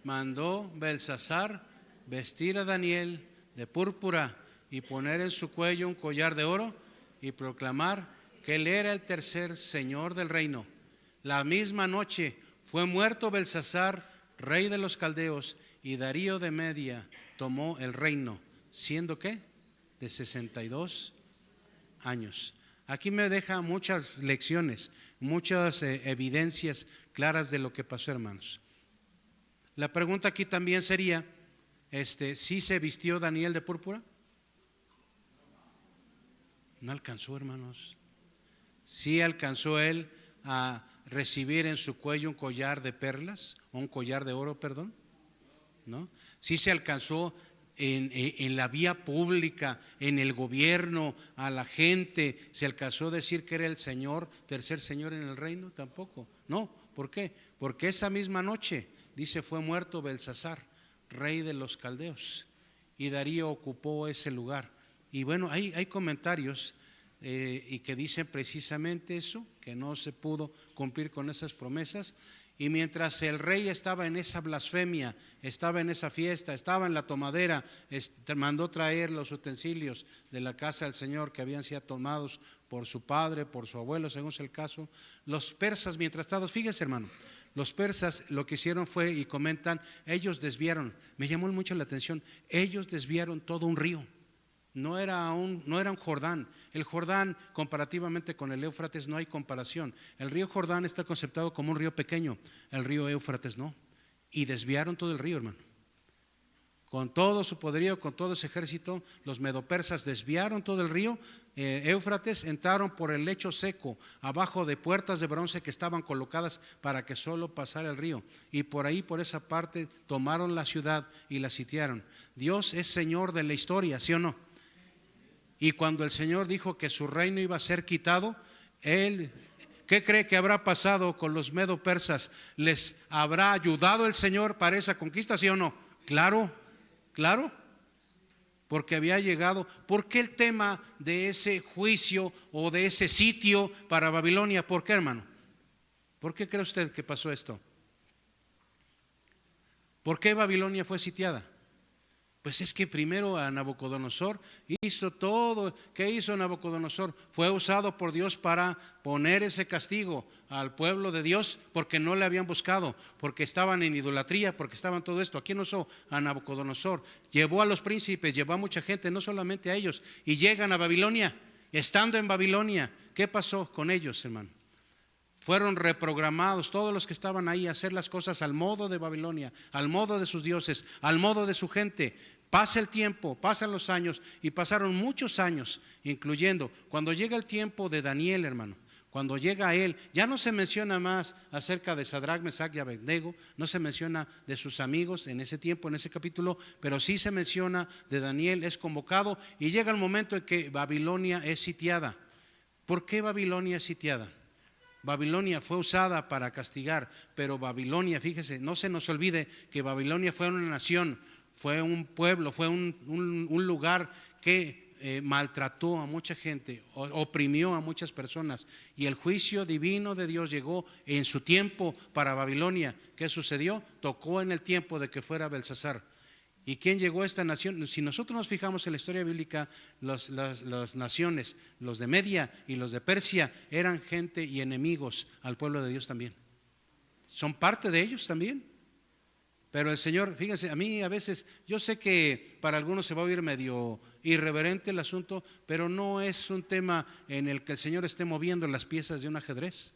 mandó Belsasar vestir a Daniel de púrpura y poner en su cuello un collar de oro y proclamar que él era el tercer señor del reino. La misma noche fue muerto Belsasar, rey de los caldeos, y Darío de Media tomó el reino, siendo ¿qué? De 62 años. Aquí me deja muchas lecciones, muchas evidencias claras de lo que pasó, hermanos. La pregunta aquí también sería, ¿sí se vistió Daniel de púrpura? No alcanzó, hermanos. Sí alcanzó él a recibir en su cuello un collar de perlas, o un collar de oro, perdón, ¿no? Sí se alcanzó en la vía pública, en el gobierno, a la gente, se alcanzó a decir que era el señor, tercer señor en el reino, tampoco. No, ¿por qué? Porque esa misma noche, dice, fue muerto Belsasar, rey de los caldeos, y Darío ocupó ese lugar. Y bueno, hay comentarios y que dicen precisamente eso, que no se pudo cumplir con esas promesas. Y mientras el rey estaba en esa blasfemia, estaba en esa fiesta, estaba en la tomadera, mandó traer los utensilios de la casa del Señor que habían sido tomados por su padre, por su abuelo, según sea el caso. Los persas, mientras tanto, fíjese, hermano, los persas lo que hicieron fue, y comentan, ellos desviaron, me llamó mucho la atención, ellos desviaron todo un río. No era un Jordán. El Jordán, comparativamente con el Éufrates, no hay comparación. El río Jordán está conceptado como un río pequeño, el río Éufrates no. Y desviaron todo el río, hermano. Con todo su poderío, con todo ese ejército, los medopersas desviaron todo el río Éufrates, entraron por el lecho seco, abajo de puertas de bronce que estaban colocadas para que solo pasara el río. Y por ahí, por esa parte, tomaron la ciudad y la sitiaron. Dios es Señor de la historia, ¿sí o no? Y cuando el Señor dijo que su reino iba a ser quitado, Él, ¿qué cree que habrá pasado con los medo-persas? ¿Les habrá ayudado el Señor para esa conquista, sí o no? Claro, claro, porque había llegado. ¿Por qué el tema de ese juicio o de ese sitio para Babilonia? ¿Por qué, hermano? ¿Por qué cree usted que pasó esto? ¿Por qué Babilonia fue sitiada? Pues es que primero a Nabucodonosor hizo todo. ¿Qué hizo Nabucodonosor? Fue usado por Dios para poner ese castigo al pueblo de Dios porque no le habían buscado, porque estaban en idolatría, porque estaban todo esto. ¿A quién usó? A Nabucodonosor. Llevó a los príncipes, llevó a mucha gente, no solamente a ellos, y llegan a Babilonia. Estando en Babilonia, ¿qué pasó con ellos, hermano? Fueron reprogramados todos los que estaban ahí a hacer las cosas al modo de Babilonia, al modo de sus dioses, al modo de su gente. Pasa el tiempo, pasan los años, y pasaron muchos años, incluyendo cuando llega el tiempo de Daniel, hermano. Cuando llega a él, ya no se menciona más acerca de Sadrach, Mesach y Abednego, no se menciona de sus amigos en ese tiempo, en ese capítulo, pero sí se menciona de Daniel, es convocado, y llega el momento en que Babilonia es sitiada. ¿Por qué Babilonia es sitiada? Babilonia fue usada para castigar, pero Babilonia, fíjese, no se nos olvide que Babilonia fue una nación, fue un pueblo, fue un lugar que maltrató a mucha gente, oprimió a muchas personas, y el juicio divino de Dios llegó en su tiempo para Babilonia. ¿Qué sucedió? Tocó en el tiempo de que fuera Belsasar. ¿Y quién llegó a esta nación? Si nosotros nos fijamos en la historia bíblica, las naciones, los de Media y los de Persia, eran gente y enemigos al pueblo de Dios también. Son parte de ellos también. Pero el Señor, fíjense, a mí a veces, yo sé que para algunos se va a oír medio irreverente el asunto, pero no es un tema en el que el Señor esté moviendo las piezas de un ajedrez.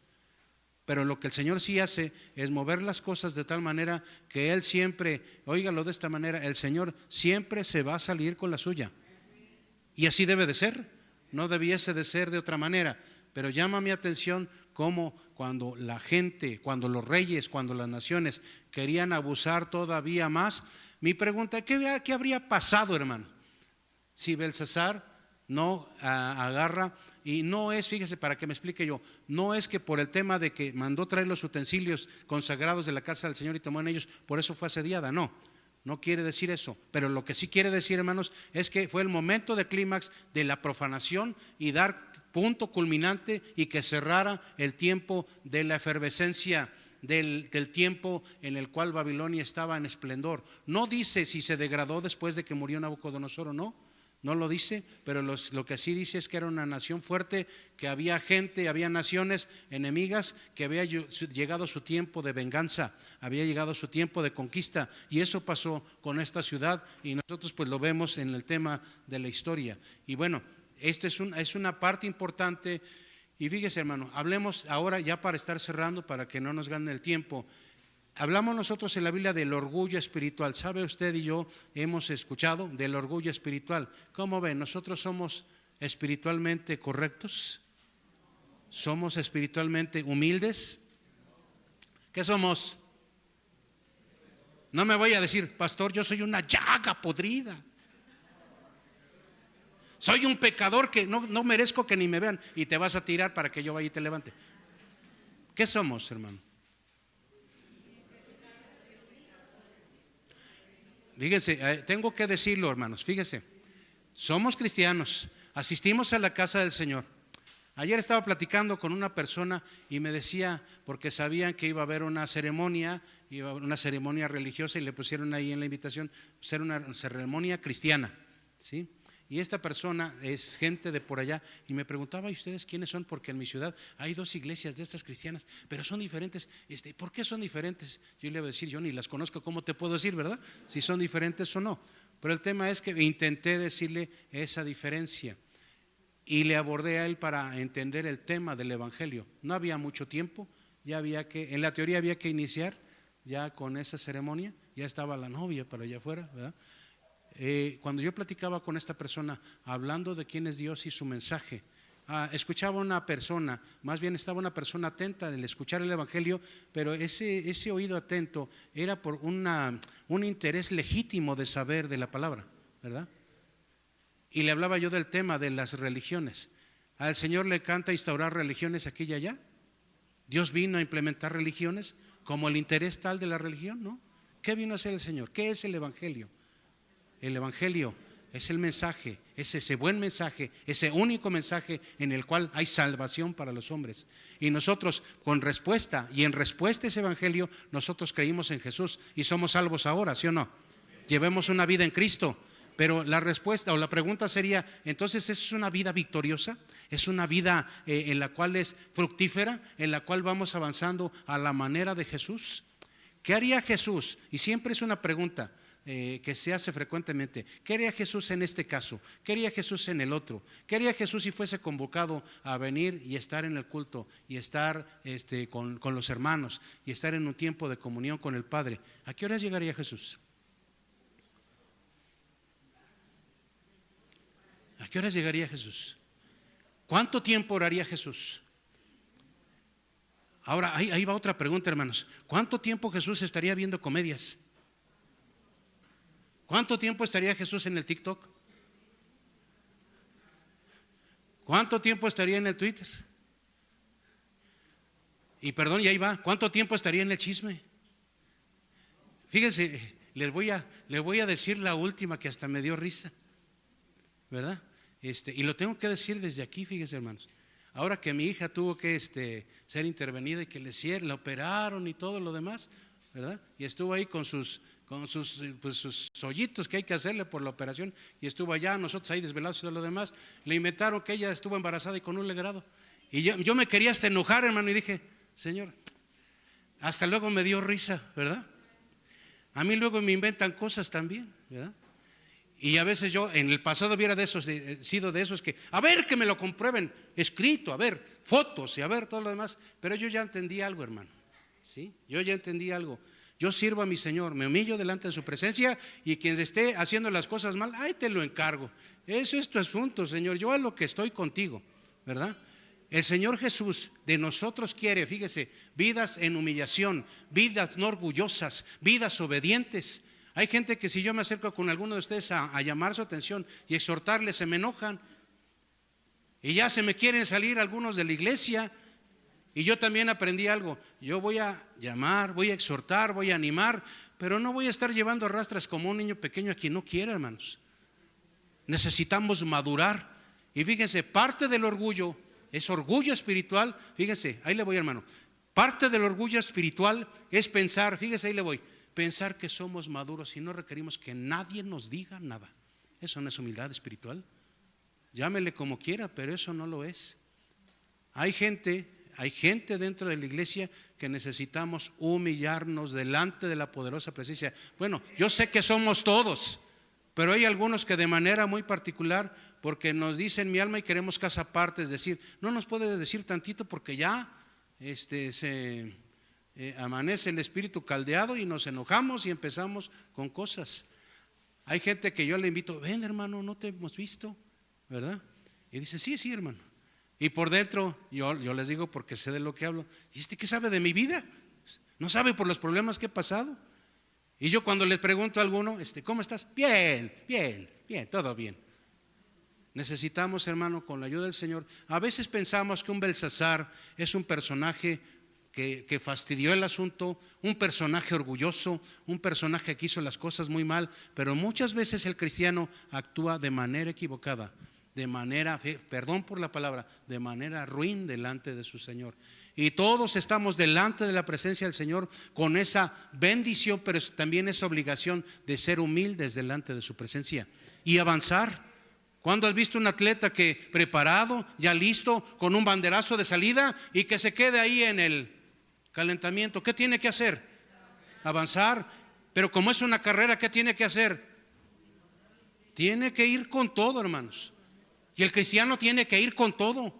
Pero lo que el Señor sí hace es mover las cosas de tal manera que Él siempre, óigalo de esta manera, el Señor siempre se va a salir con la suya. Y así debe de ser, no debiese de ser de otra manera. Pero llama mi atención cómo cuando la gente, cuando los reyes, cuando las naciones querían abusar todavía más. Mi pregunta, ¿qué habría pasado, hermano? Si Belsasar no agarra, y no es, fíjese, para que me explique yo, no es que por el tema de que mandó traer los utensilios consagrados de la casa del Señor y tomó en ellos, por eso fue asediada, no quiere decir eso. Pero lo que sí quiere decir, hermanos, es que fue el momento de clímax de la profanación y dar punto culminante y que cerrara el tiempo de la efervescencia del tiempo en el cual Babilonia estaba en esplendor. No dice si se degradó después de que murió Nabucodonosor o no lo dice, pero lo que sí dice es que era una nación fuerte, que había gente, había naciones enemigas, que había llegado su tiempo de venganza, había llegado su tiempo de conquista, y eso pasó con esta ciudad, y nosotros pues lo vemos en el tema de la historia. Y bueno, esta es una parte importante. Y fíjese, hermano, hablemos ahora ya para estar cerrando, para que no nos gane el tiempo. Hablamos nosotros en la Biblia del orgullo espiritual. ¿Sabe usted y yo hemos escuchado del orgullo espiritual? ¿Cómo ven? ¿Nosotros somos espiritualmente correctos? ¿Somos espiritualmente humildes? ¿Qué somos? No me voy a decir, pastor, yo soy una llaga podrida. Soy un pecador que no merezco que ni me vean, y te vas a tirar para que yo vaya y te levante. ¿Qué somos, hermano? Fíjense, tengo que decirlo, hermanos, fíjense, somos cristianos, asistimos a la casa del Señor. Ayer estaba platicando con una persona y me decía, porque sabían que iba a haber una ceremonia religiosa, y le pusieron ahí en la invitación ser una ceremonia cristiana, ¿sí? Y esta persona es gente de por allá, y me preguntaba, ¿y ustedes quiénes son? Porque en mi ciudad hay 2 iglesias de estas cristianas, pero son diferentes. ¿Por qué son diferentes? Yo le voy a decir, yo ni las conozco, ¿cómo te puedo decir, verdad? Si son diferentes o no. Pero el tema es que intenté decirle esa diferencia, y le abordé a él para entender el tema del evangelio. No había mucho tiempo, en la teoría había que iniciar ya con esa ceremonia, ya estaba la novia para allá afuera, ¿verdad? Cuando yo platicaba con esta persona, hablando de quién es Dios y su mensaje, escuchaba una persona, más bien estaba una persona atenta al escuchar el evangelio, pero ese oído atento era por un interés legítimo de saber de la palabra, ¿verdad? Y le hablaba yo del tema de las religiones. Al Señor le encanta instaurar religiones aquí y allá. Dios vino a implementar religiones como el interés tal de la religión, ¿no? ¿Qué vino a hacer el Señor? ¿Qué es el evangelio? El evangelio es el mensaje, es ese buen mensaje, ese único mensaje en el cual hay salvación para los hombres. Y nosotros en respuesta a ese evangelio, nosotros creímos en Jesús y somos salvos ahora, ¿sí o no? Llevemos una vida en Cristo. Pero la respuesta o la pregunta sería, entonces, ¿es una vida victoriosa? ¿Es una vida en la cual es fructífera, en la cual vamos avanzando a la manera de Jesús? ¿Qué haría Jesús? Y siempre es una pregunta que se hace frecuentemente. ¿Qué haría Jesús en este caso? ¿Qué haría Jesús en el otro? ¿Qué haría Jesús si fuese convocado a venir y estar en el culto y estar con los hermanos y estar en un tiempo de comunión con el Padre? ¿A qué horas llegaría Jesús? ¿A qué horas llegaría Jesús? ¿Cuánto tiempo oraría Jesús? Ahora, ahí va otra pregunta, hermanos. ¿Cuánto tiempo Jesús estaría viendo comedias? ¿Cuánto tiempo estaría Jesús en el TikTok? ¿Cuánto tiempo estaría en el Twitter? Y perdón, y ahí va, ¿cuánto tiempo estaría en el chisme? Fíjense, les voy a decir la última que hasta me dio risa, ¿verdad? Y lo tengo que decir desde aquí, fíjense, hermanos. Ahora que mi hija tuvo que ser intervenida y que la operaron y todo lo demás, ¿verdad? Y estuvo ahí con sus hoyitos que hay que hacerle por la operación, y estuvo allá, nosotros ahí desvelados y todo lo demás. Le inventaron que ella estuvo embarazada y con un legrado. Y yo me quería hasta enojar, hermano, y dije, Señor, hasta luego me dio risa, ¿verdad? A mí luego me inventan cosas también, ¿verdad? Y a veces yo en el pasado hubiera sido de esos que, a ver que me lo comprueben, escrito, a ver, fotos y a ver todo lo demás. Pero yo ya entendí algo, hermano. ¿Sí? Yo ya entendí algo. Yo sirvo a mi Señor, me humillo delante de su presencia, y quien esté haciendo las cosas mal, ahí te lo encargo. Eso es tu asunto, Señor. Yo a lo que estoy contigo, ¿verdad? El Señor Jesús de nosotros quiere, fíjese, vidas en humillación, vidas no orgullosas, vidas obedientes. Hay gente que si yo me acerco con alguno de ustedes a llamar su atención y exhortarles, se me enojan. Y ya se me quieren salir algunos de la iglesia. Y yo también aprendí algo. Yo voy a llamar, voy a exhortar, voy a animar, pero no voy a estar llevando rastras como un niño pequeño a quien no quiere, hermanos. Necesitamos madurar. Y fíjense, parte del orgullo es orgullo espiritual. Fíjense, ahí le voy, hermano. Parte del orgullo espiritual es pensar, fíjese, ahí le voy, pensar que somos maduros y no requerimos que nadie nos diga nada. Eso no es humildad espiritual. Llámele como quiera, pero eso no lo es. Hay gente dentro de la iglesia que necesitamos humillarnos delante de la poderosa presencia. Bueno, yo sé que somos todos, pero hay algunos que de manera muy particular, porque nos dicen mi alma y queremos casa aparte, es decir, no nos puede decir tantito porque ya amanece el espíritu caldeado y nos enojamos y empezamos con cosas. Hay gente que yo le invito, ven hermano, no te hemos visto, ¿verdad? Y dice, sí, hermano. Y por dentro, yo les digo porque sé de lo que hablo. ¿Y qué sabe de mi vida? ¿No sabe por los problemas que he pasado? Y yo cuando le pregunto a alguno, ¿cómo estás? Bien, todo bien. Necesitamos, hermano, con la ayuda del Señor. A veces pensamos que un Belsasar es un personaje que fastidió el asunto, un personaje orgulloso, un personaje que hizo las cosas muy mal, pero muchas veces el cristiano actúa de manera equivocada, de manera, perdón por la palabra, de manera ruin delante de su Señor. Y todos estamos delante de la presencia del Señor con esa bendición, pero también esa obligación de ser humildes delante de su presencia y avanzar. ¿Cuándo has visto un atleta que preparado, ya listo, con un banderazo de salida y que se quede ahí en el calentamiento? ¿Qué tiene que hacer? Avanzar. Pero como es una carrera, ¿qué tiene que hacer? Tiene que ir con todo, hermanos. Y el cristiano tiene que ir con todo.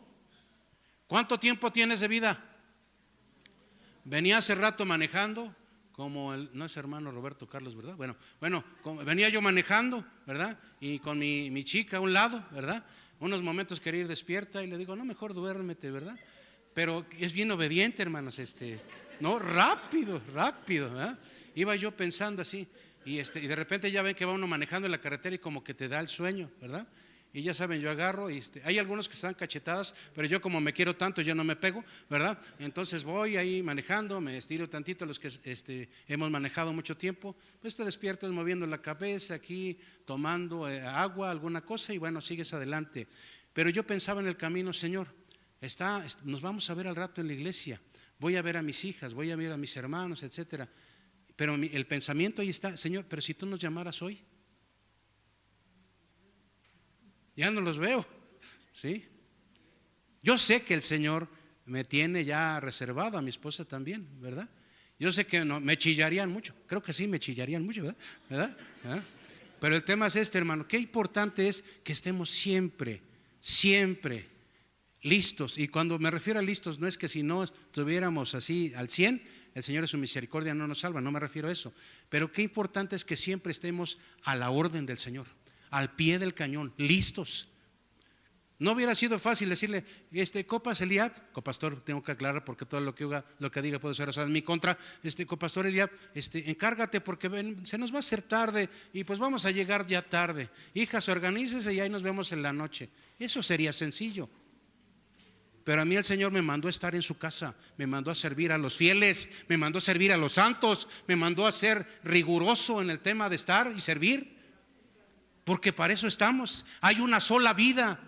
¿Cuánto tiempo tienes de vida? Venía hace rato manejando, no es hermano Roberto Carlos, ¿verdad? Bueno, venía yo manejando, ¿verdad? Y con mi chica a un lado, ¿verdad? Unos momentos quería ir despierta y le digo, no, mejor duérmete, ¿verdad? Pero es bien obediente, hermanos, no, rápido, ¿verdad? Iba yo pensando así, y de repente ya ven que va uno manejando en la carretera y como que te da el sueño, ¿verdad? Y ya saben, yo agarro y hay algunos que están cachetadas, pero yo como me quiero tanto, yo no me pego, ¿verdad? Entonces voy ahí manejando, me estiro tantito, los que hemos manejado mucho tiempo, pues te despiertas moviendo la cabeza aquí, tomando agua, alguna cosa, y bueno, sigues adelante. Pero yo pensaba en el camino, Señor, nos vamos a ver al rato en la iglesia, voy a ver a mis hijas, voy a ver a mis hermanos, etcétera. Pero el pensamiento ahí está, Señor, pero si tú nos llamaras hoy, ya no los veo, ¿sí? Yo sé que el Señor me tiene ya reservado, a mi esposa también, ¿verdad? Yo sé que no, me chillarían mucho, creo que sí me chillarían mucho, ¿verdad? Pero el tema es hermano, qué importante es que estemos siempre listos. Y cuando me refiero a listos, no es que si no estuviéramos así al 100, el Señor en su misericordia no nos salva, no me refiero a eso. Pero qué importante es que siempre estemos a la orden del Señor, al pie del cañón, listos. No hubiera sido fácil decirle, copas Eliab, copastor, tengo que aclarar porque todo lo que diga puede ser usado en mi contra, copastor Eliab, encárgate porque se nos va a hacer tarde y pues vamos a llegar ya tarde. Hijas, organícese y ahí nos vemos en la noche. Eso sería sencillo. Pero a mí el Señor me mandó a estar en su casa, me mandó a servir a los fieles, me mandó a servir a los santos, me mandó a ser riguroso en el tema de estar y servir. Porque para eso estamos. Hay una sola vida.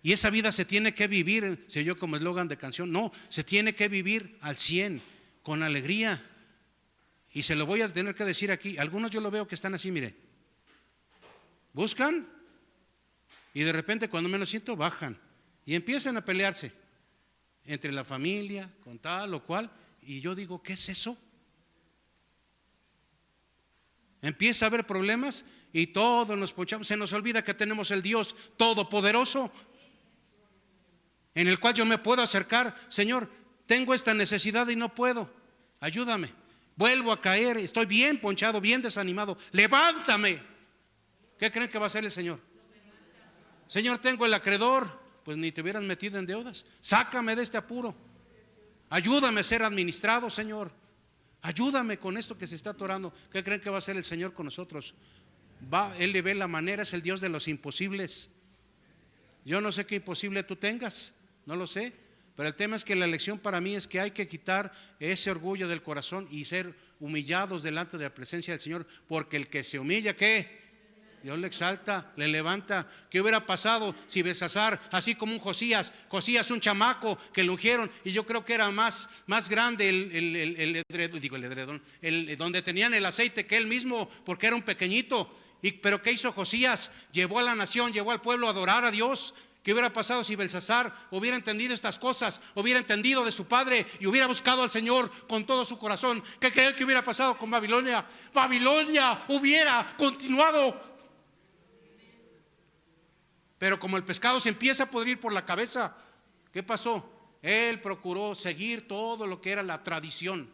Y esa vida se tiene que vivir, se oyó como eslogan de canción, no, se tiene que vivir al 100, con alegría. Y se lo voy a tener que decir aquí. Algunos yo lo veo que están así, mire. Buscan y de repente cuando menos siento bajan y empiezan a pelearse entre la familia, con tal o cual. Y yo digo, ¿qué es eso? Empieza a haber problemas y todos nos ponchamos. Se nos olvida que tenemos el Dios Todopoderoso, en el cual yo me puedo acercar. Señor, tengo esta necesidad y no puedo, ayúdame. Vuelvo a caer, estoy bien ponchado, bien desanimado, levántame. ¿Qué creen que va a hacer el Señor? Señor, tengo el acreedor. Pues ni te hubieras metido en deudas. Sácame de este apuro. Ayúdame a ser administrado, Señor. Ayúdame con esto que se está atorando. ¿Qué creen que va a hacer el Señor con nosotros? Él le ve la manera, es el Dios de los imposibles. Yo no sé qué imposible tú tengas, no lo sé, pero el tema es que la lección para mí es que hay que quitar ese orgullo del corazón y ser humillados delante de la presencia del Señor, porque el que se humilla, ¿qué? Dios le exalta, le levanta. ¿Qué hubiera pasado si Belsasar, así como un Josías, un chamaco que lo ungieron, y yo creo que era más grande el edredón, donde tenían el aceite que él mismo, porque era un pequeñito? Pero ¿qué hizo Josías? Llevó a la nación, llevó al pueblo a adorar a Dios. ¿Qué hubiera pasado si Belsasar hubiera entendido estas cosas, hubiera entendido de su padre y hubiera buscado al Señor con todo su corazón? ¿Qué creen que hubiera pasado con Babilonia? Babilonia hubiera continuado. Pero como el pescado se empieza a pudrir por la cabeza, ¿qué pasó? Él procuró seguir todo lo que era la tradición,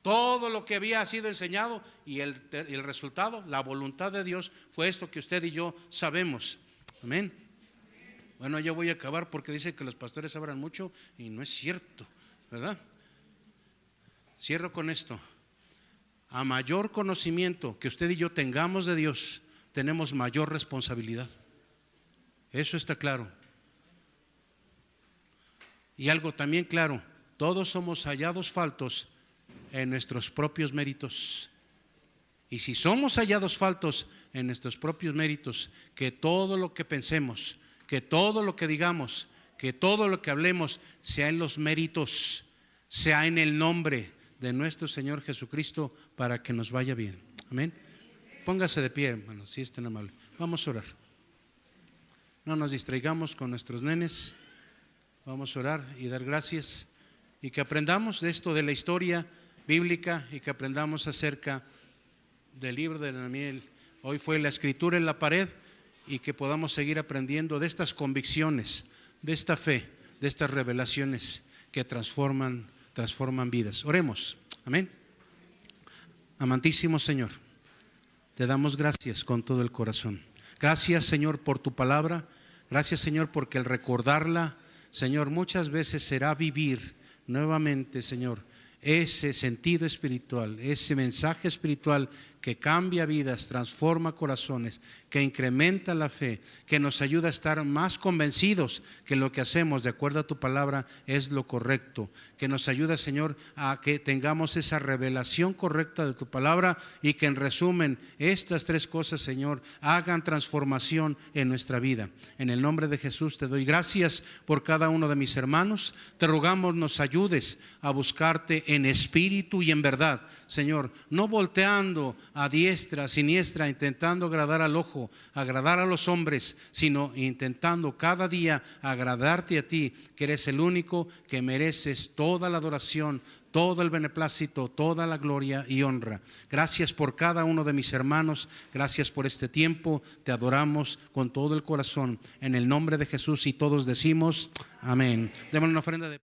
todo lo que había sido enseñado, y el resultado, la voluntad de Dios, fue esto que usted y yo sabemos. Amén. Bueno, yo voy a acabar porque dicen que los pastores hablan mucho y no es cierto, ¿verdad? Cierro con esto. A mayor conocimiento que usted y yo tengamos de Dios, tenemos mayor responsabilidad. Eso está claro. Y algo también claro: todos somos hallados faltos en nuestros propios méritos. Y si somos hallados faltos en nuestros propios méritos, que todo lo que pensemos, que todo lo que digamos, que todo lo que hablemos sea en los méritos, sea en el nombre de nuestro Señor Jesucristo, para que nos vaya bien. Amén. Póngase de pie, hermano, si es tan amable. Vamos a orar. No nos distraigamos con nuestros nenes. Vamos a orar y dar gracias, y que aprendamos de esto de la historia bíblica, y que aprendamos acerca del libro de Daniel. Hoy fue la escritura en la pared, y que podamos seguir aprendiendo de estas convicciones, de esta fe, de estas revelaciones que transforman vidas. Oremos. Amén. Amantísimo Señor, te damos gracias con todo el corazón. Gracias, Señor, por tu palabra. Gracias, Señor, porque el recordarla, Señor, muchas veces será vivir nuevamente, Señor, ese sentido espiritual, ese mensaje espiritual que cambia vidas, transforma corazones, que incrementa la fe, que nos ayuda a estar más convencidos que lo que hacemos de acuerdo a tu palabra es lo correcto, que nos ayuda, Señor, a que tengamos esa revelación correcta de tu palabra, y que en resumen estas tres cosas, Señor, hagan transformación en nuestra vida. En el nombre de Jesús te doy gracias por cada uno de mis hermanos. Te rogamos nos ayudes a buscarte en espíritu y en verdad, Señor, no volteando a diestra, siniestra, intentando agradar al ojo, agradar a los hombres, sino intentando cada día agradarte a ti, que eres el único que mereces toda la adoración, todo el beneplácito, toda la gloria y honra. Gracias por cada uno de mis hermanos, gracias por este tiempo, te adoramos con todo el corazón, en el nombre de Jesús, y todos decimos amén. Démosle una ofrenda de